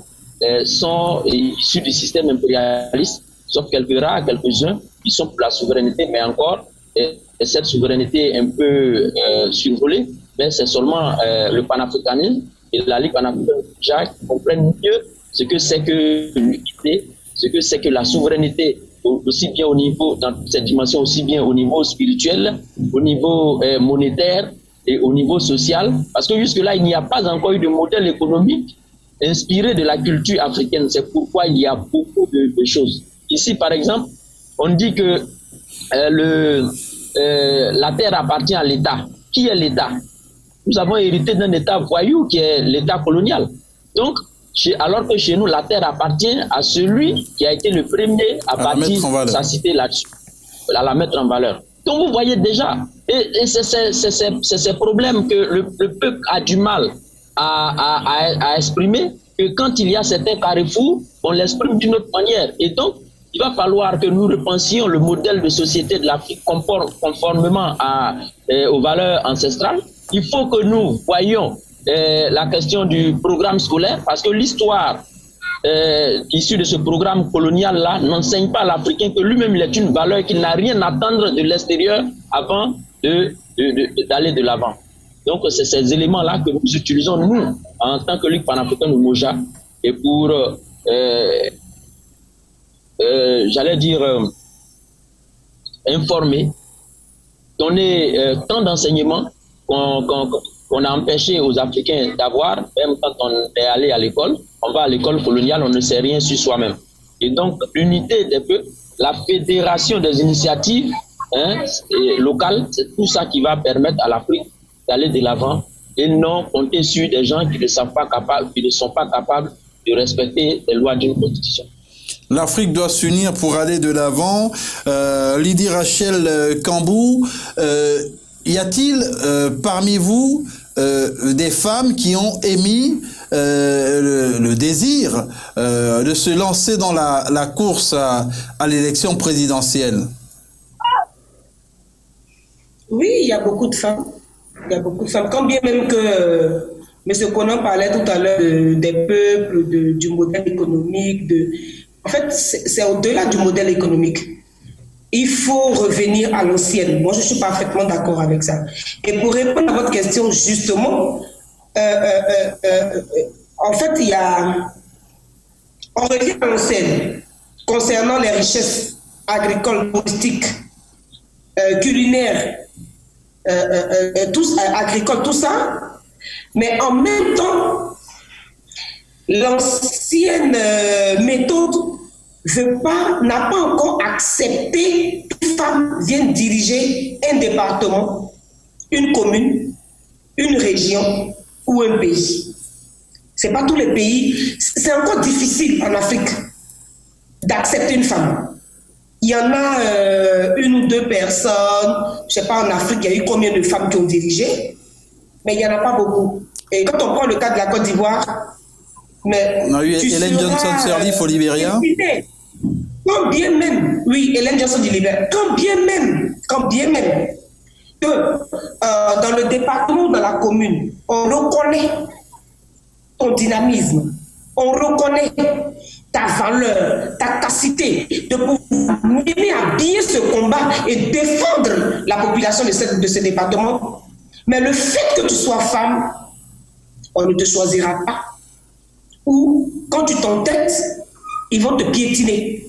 sont issus du système impérialiste, sauf quelques rares, quelques-uns, qui sont pour la souveraineté, mais encore, et cette souveraineté un peu survolée, mais c'est seulement le panafricanisme et la Ligue panafricaine qui comprennent mieux ce que c'est que l'unité, ce que c'est que la souveraineté, aussi bien au niveau, dans cette dimension, aussi bien au niveau spirituel, au niveau monétaire et au niveau social, parce que jusque-là, il n'y a pas encore eu de modèle économique inspiré de la culture africaine. C'est pourquoi il y a beaucoup de choses. Ici, par exemple, on dit que la terre appartient à l'État. Qui est l'État? Nous avons hérité d'un État voyou qui est l'État colonial. Donc, alors que chez nous, la terre appartient à celui qui a été le premier à bâtir sa cité là-dessus, à la mettre en valeur. Donc, vous voyez déjà, et c'est ces problèmes que le peuple a du mal à exprimer, que quand il y a certains carrefours, on l'exprime d'une autre manière. Et donc, il va falloir que nous repensions le modèle de société de l'Afrique conformément aux valeurs ancestrales. Il faut que nous voyions la question du programme scolaire, parce que l'histoire issue de ce programme colonial-là n'enseigne pas à l'Africain que lui-même il est une valeur qu'il n'a rien à attendre de l'extérieur avant d'aller de l'avant. Donc c'est ces éléments-là que nous utilisons, nous, en tant que Ligue panafricaine du Moja, et pour, j'allais dire, informer, donner tant d'enseignements qu'on a empêché aux Africains d'avoir, même quand on est allé à l'école. On va à l'école coloniale, on ne sait rien sur soi-même. Et donc, l'unité des peuples, la fédération des initiatives locales, c'est tout ça qui va permettre à l'Afrique d'aller de l'avant et non compter sur des gens qui ne sont pas capables de respecter les lois d'une constitution. L'Afrique doit s'unir pour aller de l'avant. Lydie Rachel Kambou, y a-t-il parmi vous des femmes qui ont émis le désir de se lancer dans la course à l'élection présidentielle? Oui, il y a beaucoup de femmes. Il y a beaucoup de femmes. Quand bien même que M. Conan parlait tout à l'heure des peuples, du modèle économique. En fait, c'est au-delà du modèle économique. Il faut revenir à l'ancienne. Moi, je suis parfaitement d'accord avec ça. Et pour répondre à votre question, justement, en fait, on revient à l'ancienne concernant les richesses agricoles, politiques, culinaires, agricoles, tout ça. Mais en même temps, l'ancienne méthode n'a pas encore accepté qu'une femme vienne diriger un département, une commune, une région ou un pays. Ce n'est pas tous les pays. C'est encore difficile en Afrique d'accepter une femme. Il y en a une ou deux personnes, je ne sais pas en Afrique, il y a eu combien de femmes qui ont dirigé, mais il n'y en a pas beaucoup. Et quand on prend le cas de la Côte d'Ivoire, mais on a eu Hélène Johnson-Sirleaf au Libéria. Quand bien même, oui, Hélène Johnson du Libéria, quand bien même que dans le département, dans la commune, on reconnaît ton dynamisme, on reconnaît ta valeur, ta capacité de pouvoir mener à bien ce combat et défendre la population de ce département. Mais le fait que tu sois femme, on ne te choisira pas. Ou quand tu t'entêtes, ils vont te piétiner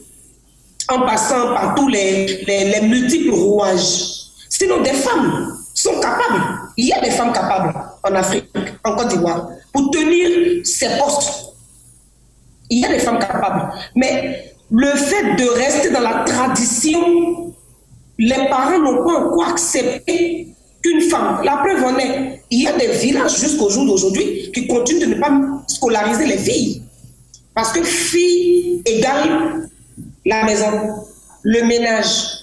en passant par tous les multiples rouages. Sinon, des femmes sont capables. Il y a des femmes capables en Afrique, en Côte d'Ivoire, pour tenir ces postes. Il y a des femmes capables. Mais le fait de rester dans la tradition, les parents n'ont pas encore accepté qu'une femme, la preuve en est, il y a des villages jusqu'au jour d'aujourd'hui qui continuent de ne pas scolariser les filles. Parce que fille égale la maison, le ménage.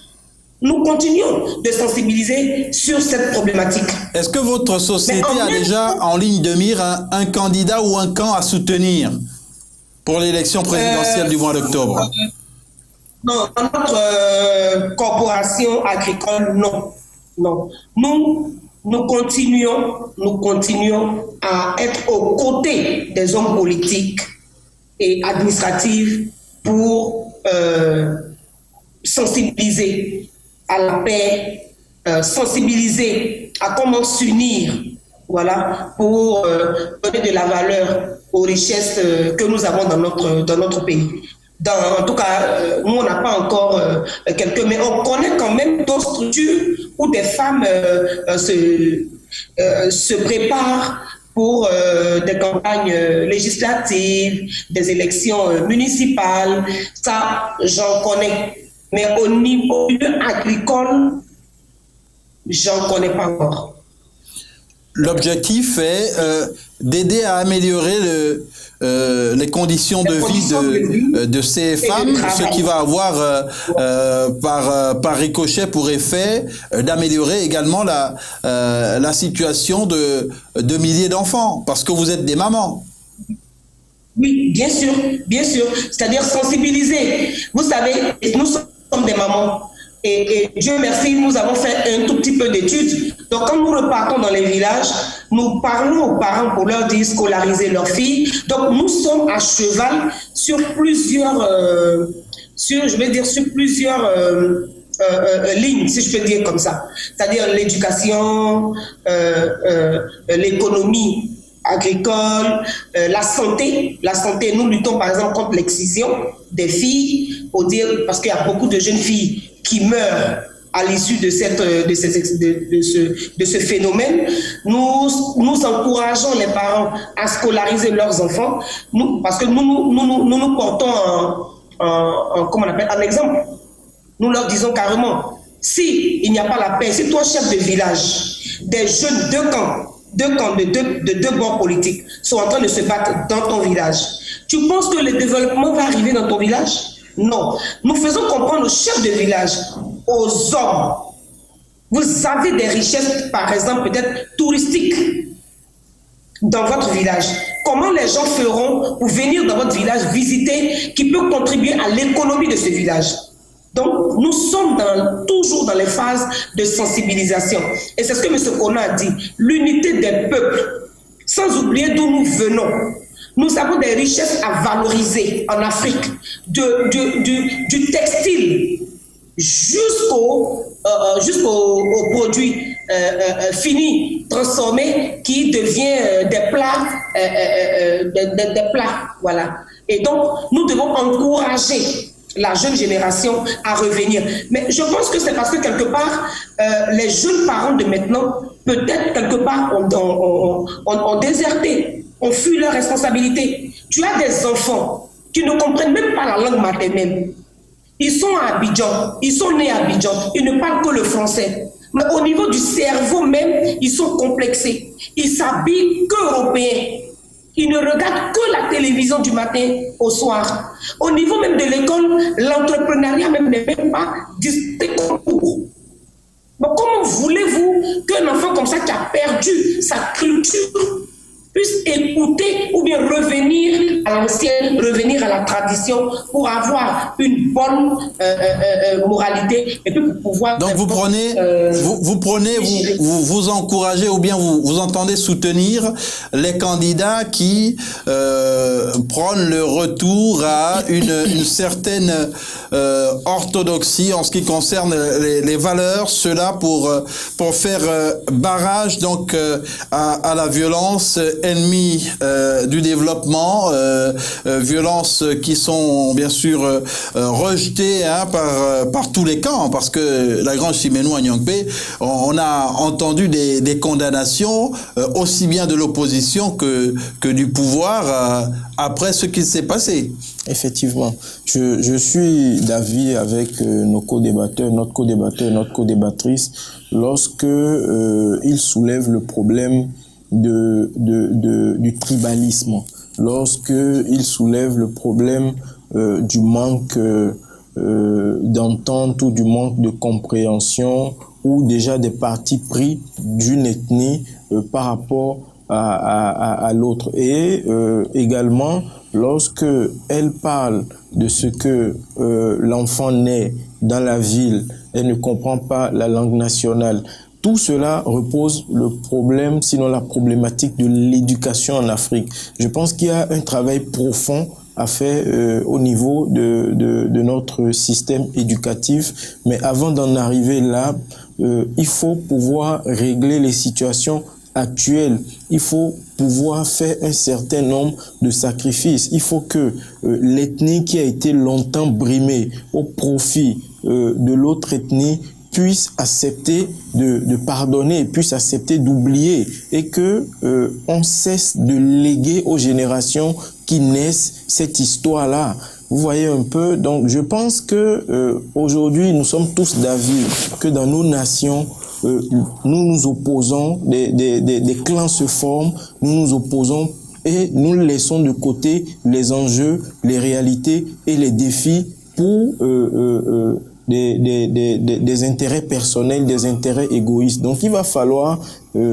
Nous continuons de sensibiliser sur cette problématique. Est-ce que votre société a déjà en ligne de mire un candidat ou un camp à soutenir pour l'élection présidentielle du mois d'octobre? Non, dans notre corporation agricole, non. Non. Nous continuons à être aux côtés des hommes politiques et administratifs pour sensibiliser à la paix, sensibiliser à comment s'unir, voilà, pour donner de la valeur aux richesses que nous avons dans notre pays. En tout cas, nous, on n'a pas encore quelques, mais on connaît quand même d'autres structures où des femmes se préparent pour des campagnes législatives, des élections municipales. Ça, j'en connais. Mais au niveau agricole, j'en connais pas encore. L'objectif est d'aider à améliorer les conditions de vie de ces femmes, ce qui va avoir par ricochet pour effet d'améliorer également la situation de milliers d'enfants, parce que vous êtes des mamans. Oui, bien sûr, c'est-à-dire sensibiliser. Vous savez, nous sommes des mamans. Et Dieu merci, nous avons fait un tout petit peu d'études. Donc, quand nous repartons dans les villages, nous parlons aux parents pour leur dire scolariser leurs filles. Donc, nous sommes à cheval sur plusieurs, lignes, si je peux dire comme ça. C'est-à-dire l'éducation, l'économie agricole, la santé. La santé, nous luttons par exemple contre l'excision des filles, parce qu'il y a beaucoup de jeunes filles qui meurent à l'issue de ce phénomène. Nous encourageons les parents à scolariser leurs enfants, parce que nous portons un exemple. Nous leur disons carrément, si il n'y a pas la paix, si toi, chef de village, des jeunes de camp de deux bords politiques sont en train de se battre dans ton village. Tu penses que le développement va arriver dans ton village? Non. Nous faisons comprendre aux chefs de village, aux hommes, vous avez des richesses, par exemple, peut-être touristiques dans votre village. Comment les gens feront pour venir dans votre village visiter, qui peut contribuer à l'économie de ce village? Donc, nous sommes toujours dans les phases de sensibilisation. Et c'est ce que M. Kona a dit, l'unité des peuples, sans oublier d'où nous venons. Nous avons des richesses à valoriser en Afrique, du textile jusqu'aux produits finis, transformés, qui deviennent des plats, voilà. Et donc, nous devons encourager la jeune génération à revenir. Mais je pense que c'est parce que quelque part, les jeunes parents de maintenant, peut-être quelque part, ont déserté, ont fui leurs responsabilités. Tu as des enfants qui ne comprennent même pas la langue maternelle. Ils sont à Abidjan, ils sont nés à Abidjan, ils ne parlent que le français. Mais au niveau du cerveau même, ils sont complexés. Ils s'habillent qu'européens. Ils ne regardent que la télévision du matin au soir. Au niveau même de l'école, l'entrepreneuriat même n'est même pas discuté comme cours. Donc comment voulez-vous qu'un enfant comme ça qui a perdu sa culture puisse écouter ou bien revenir à l'ancienne, revenir à la tradition pour avoir une bonne moralité et puis pour pouvoir... Donc vous encouragez ou bien vous entendez soutenir les candidats qui prônent le retour à une certaine orthodoxie en ce qui concerne les valeurs, cela pour faire barrage donc à la violence ennemis du développement, violences qui sont bien sûr rejetées par tous les camps, parce que la grande Chimène Wanyangpe, on a entendu des condamnations aussi bien de l'opposition que du pouvoir après ce qui s'est passé. Effectivement, je suis d'avis avec nos co-débatteurs, notre co-débattrice, lorsque ils soulèvent le problème du tribalisme, lorsque il soulève le problème du manque d'entente ou du manque de compréhension ou déjà des partis pris d'une ethnie par rapport à l'autre. Et également, lorsque elle parle de ce que l'enfant naît dans la ville, elle ne comprend pas la langue nationale. Tout cela repose le problème, sinon la problématique de l'éducation en Afrique. Je pense qu'il y a un travail profond à faire au niveau de notre système éducatif. Mais avant d'en arriver là, il faut pouvoir régler les situations actuelles. Il faut pouvoir faire un certain nombre de sacrifices. Il faut que l'ethnie qui a été longtemps brimée au profit de l'autre ethnie puisse accepter de pardonner, puisse accepter d'oublier et que on cesse de léguer aux générations qui naissent cette histoire-là. Vous voyez un peu, donc je pense que aujourd'hui nous sommes tous d'avis que dans nos nations nous nous opposons, des clans se forment, nous nous opposons et nous laissons de côté les enjeux, les réalités et les défis pour des intérêts personnels, des intérêts égoïstes. Donc il va falloir,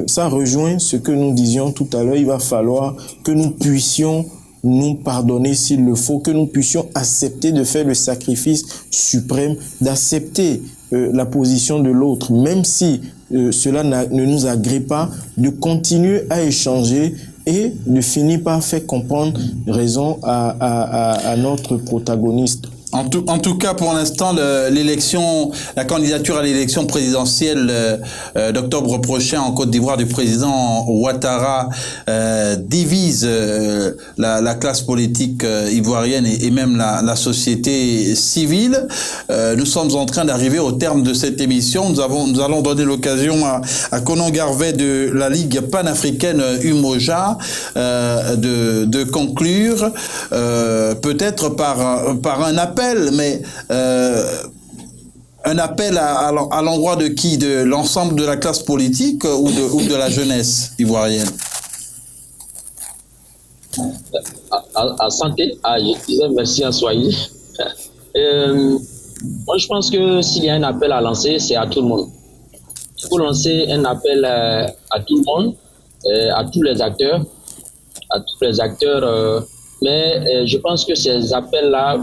ça rejoint ce que nous disions tout à l'heure, il va falloir que nous puissions nous pardonner s'il le faut, que nous puissions accepter de faire le sacrifice suprême, d'accepter la position de l'autre, même si cela ne nous agrée pas, de continuer à échanger et de finir par faire comprendre raison à notre protagoniste. En tout cas, pour l'instant, la candidature à l'élection présidentielle d'octobre prochain en Côte d'Ivoire du président Ouattara divise la classe politique ivoirienne et même la société civile. Nous sommes en train d'arriver au terme de cette émission. Nous allons donner l'occasion à Konan Garvey de la Ligue panafricaine Umoja de conclure, peut-être par un appel, mais un appel à l'endroit de qui? De l'ensemble de la classe politique ou de la jeunesse ivoirienne? À santé, je disais merci à Swahili. Moi, je pense que s'il y a un appel à lancer, c'est à tout le monde. Il faut lancer un appel à tout le monde, à tous les acteurs, mais je pense que ces appels-là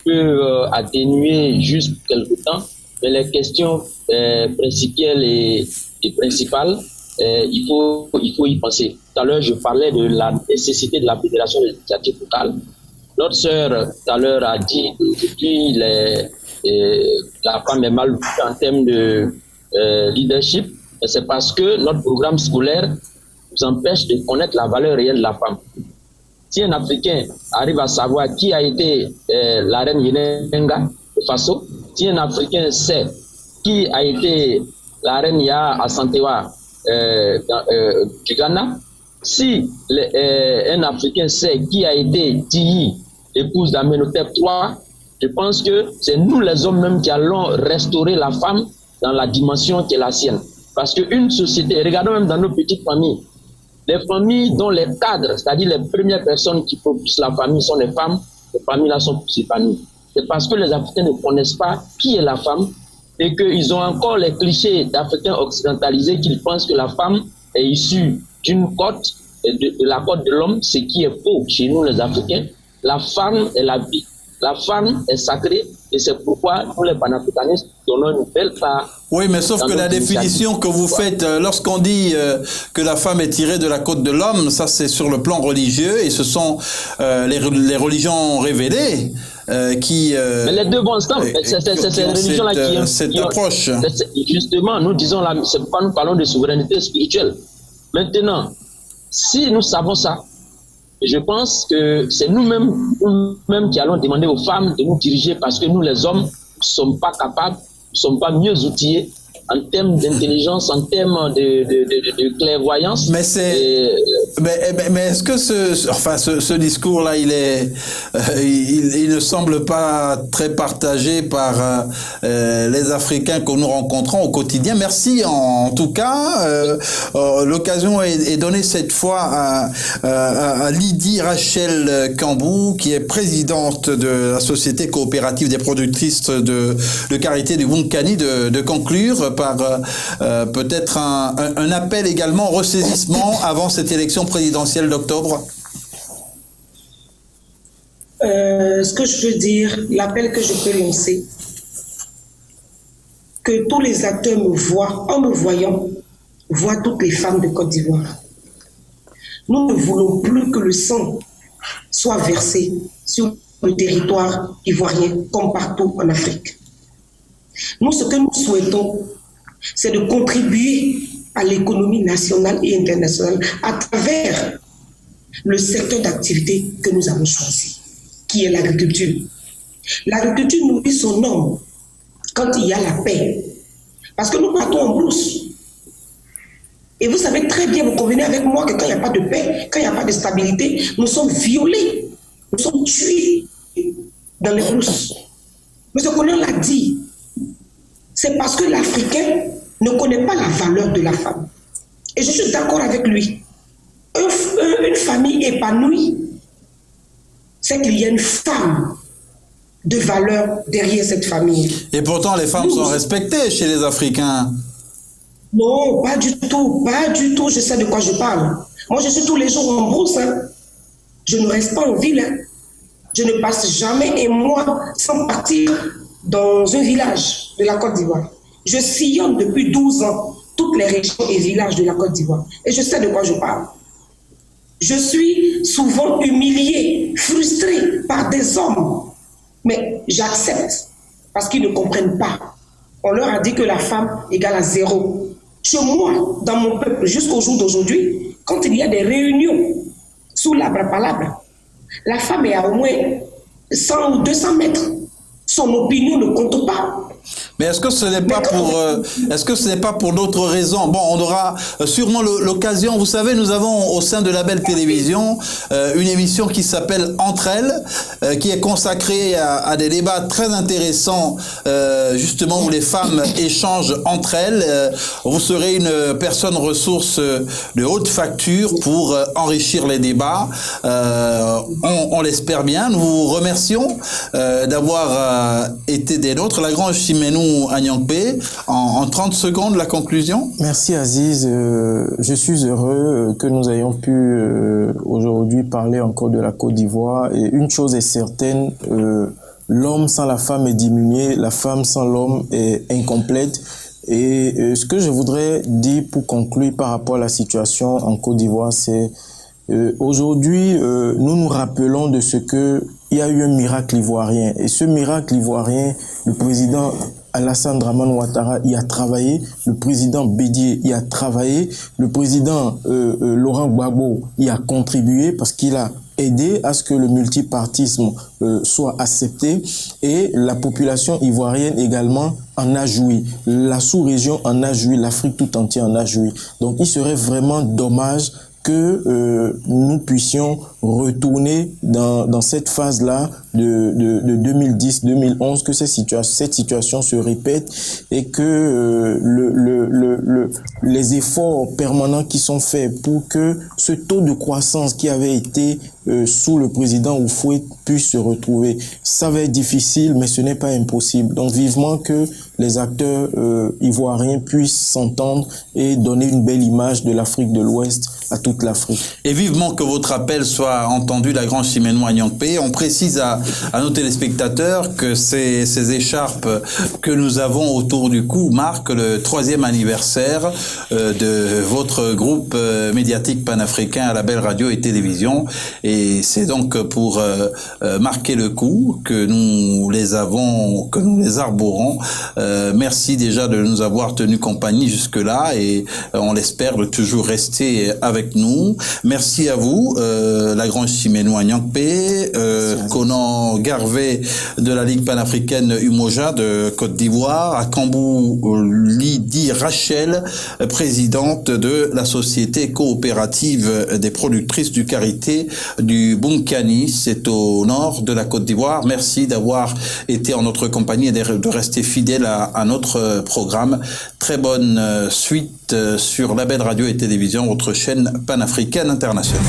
peuvent atténuer juste quelque temps, mais les questions principales et principales, il faut y penser. Tout à l'heure, je parlais de la nécessité de la fédération législative locale. Notre sœur, tout à l'heure, a dit que la femme est mal vue en termes de leadership. C'est parce que notre programme scolaire nous empêche de connaître la valeur réelle de la femme. Si un Africain arrive à savoir qui a été la reine Yenenga de Faso, si un Africain sait qui a été la reine Ya Asantewa du Ghana, si un Africain sait qui a été Tiyi, épouse d'Amenhotep III, je pense que c'est nous les hommes même qui allons restaurer la femme dans la dimension qui est la sienne. Parce qu'une société, regardons même dans nos petites familles, les familles dont les cadres, c'est-à-dire les premières personnes qui propulsent la famille sont les femmes, ces familles-là sont ces familles. C'est parce que les Africains ne connaissent pas qui est la femme et qu'ils ont encore les clichés d'Africains occidentalisés qu'ils pensent que la femme est issue d'une côte, de la côte de l'homme, ce qui est faux chez nous les Africains. La femme est la vie. La femme est sacrée et c'est pourquoi nous les panafricanistes donnons une belle part. Oui, mais sauf que la définition que vous faites, lorsqu'on dit que la femme est tirée de la côte de l'homme, ça c'est sur le plan religieux et ce sont les religions révélées qui... mais les deux vont ensemble. C'est ces religions-là qui... Cette approche. Justement, nous disons, c'est pourquoi nous parlons de souveraineté spirituelle. Maintenant, si nous savons ça, je pense que c'est nous-mêmes qui allons demander aux femmes de nous diriger parce que nous, les hommes, ne sommes pas capables, ne sommes pas mieux outillés en termes d'intelligence, en termes de clairvoyance. Mais mais est-ce que ce discours-là, il ne semble pas très partagé par les Africains que nous rencontrons au quotidien? Merci en tout cas. L'occasion est donnée cette fois à Lydie Rachel Cambou, qui est présidente de la Société coopérative des productrices de karité du Bunkani, de conclure par peut-être un appel également au ressaisissement avant cette élection présidentielle d'octobre. Ce que je veux dire, l'appel que je peux lancer, que tous les acteurs me voient, en me voyant, voient toutes les femmes de Côte d'Ivoire. Nous ne voulons plus que le sang soit versé sur le territoire ivoirien comme partout en Afrique. Nous, ce que nous souhaitons, c'est de contribuer à l'économie nationale et internationale à travers le secteur d'activité que nous avons choisi, qui est l'agriculture. L'agriculture nourrit son homme quand il y a la paix. Parce que nous partons en brousse. Et vous savez très bien, vous convenez avec moi que quand il n'y a pas de paix, quand il n'y a pas de stabilité, nous sommes violés, nous sommes tués dans les brousses. M. Konan l'a dit. C'est parce que l'Africain ne connaît pas la valeur de la femme. Et je suis d'accord avec lui. Une famille épanouie, c'est qu'il y a une femme de valeur derrière cette famille. Et pourtant, les femmes sont respectées chez les Africains. Non, pas du tout, pas du tout. Je sais de quoi je parle. Moi, je suis tous les jours en brousse. Hein. Je ne reste pas en ville. Hein. Je ne passe jamais un mois sans partir dans un village de la Côte d'Ivoire. Je sillonne depuis 12 ans toutes les régions et villages de la Côte d'Ivoire. Et je sais de quoi je parle. Je suis souvent humiliée, frustrée par des hommes. Mais j'accepte parce qu'ils ne comprennent pas. On leur a dit que la femme égale à 0. Chez moi, dans mon peuple, jusqu'au jour d'aujourd'hui, quand il y a des réunions sous l'arbre palabre, la femme est à au moins 100 ou 200 mètres. Son opinion ne compte pas. Mais est-ce que ce n'est pas pour d'autres raisons? Bon, on aura sûrement l'occasion. Vous savez, nous avons au sein de Label Télévision une émission qui s'appelle Entre elles, qui est consacrée à des débats très intéressants, justement où les femmes échangent entre elles. Vous serez une personne ressource de haute facture pour enrichir les débats. On l'espère bien. Nous vous remercions d'avoir été des nôtres. Lagrange Simenou Agnongbe, en 30 secondes, la conclusion. Merci Aziz. Je suis heureux que nous ayons pu aujourd'hui parler encore de la Côte d'Ivoire. Et une chose est certaine, l'homme sans la femme est diminué, la femme sans l'homme est incomplète. Et ce que je voudrais dire pour conclure par rapport à la situation en Côte d'Ivoire, c'est aujourd'hui, nous nous rappelons de ce que il y a eu un miracle ivoirien. Et ce miracle ivoirien, le président Alassane Dramane Ouattara y a travaillé, le président Bédié y a travaillé, le président Laurent Gbagbo y a contribué parce qu'il a aidé à ce que le multipartisme soit accepté, et la population ivoirienne également en a joui, la sous-région en a joui, l'Afrique tout entière en a joui. Donc il serait vraiment dommage que nous puissions retourner dans cette phase-là de 2010-2011, que cette situation se répète et que les efforts permanents qui sont faits pour que ce taux de croissance qui avait été sous le président Oufoué puisse se retrouver. Ça va être difficile, mais ce n'est pas impossible. Donc vivement que les acteurs ivoiriens puissent s'entendre et donner une belle image de l'Afrique de l'Ouest à toute l'Afrique. Et vivement que votre appel soit entendu, Lagrange Simenou Agnongbe. On précise à nos téléspectateurs que ces écharpes que nous avons autour du cou marquent le 3e anniversaire de votre groupe médiatique panafricain à Label Radio et Télévision. Et c'est donc pour marquer le coup que nous les arborons. Merci déjà de nous avoir tenu compagnie jusque-là, et on l'espère de toujours rester avec nous. Merci à vous, Lagrange Simenou Agnongbe, Conan Garvey de la Ligue panafricaine Umoja de Côte d'Ivoire, à Kambou Lydie Rachel, présidente de la société coopérative des productrices du karité du Bunkani, c'est au nord de la Côte d'Ivoire. Merci d'avoir été en notre compagnie et de rester fidèle à notre programme. Très bonne suite sur Label Radio et Télévision, votre chaîne panafricaine internationale.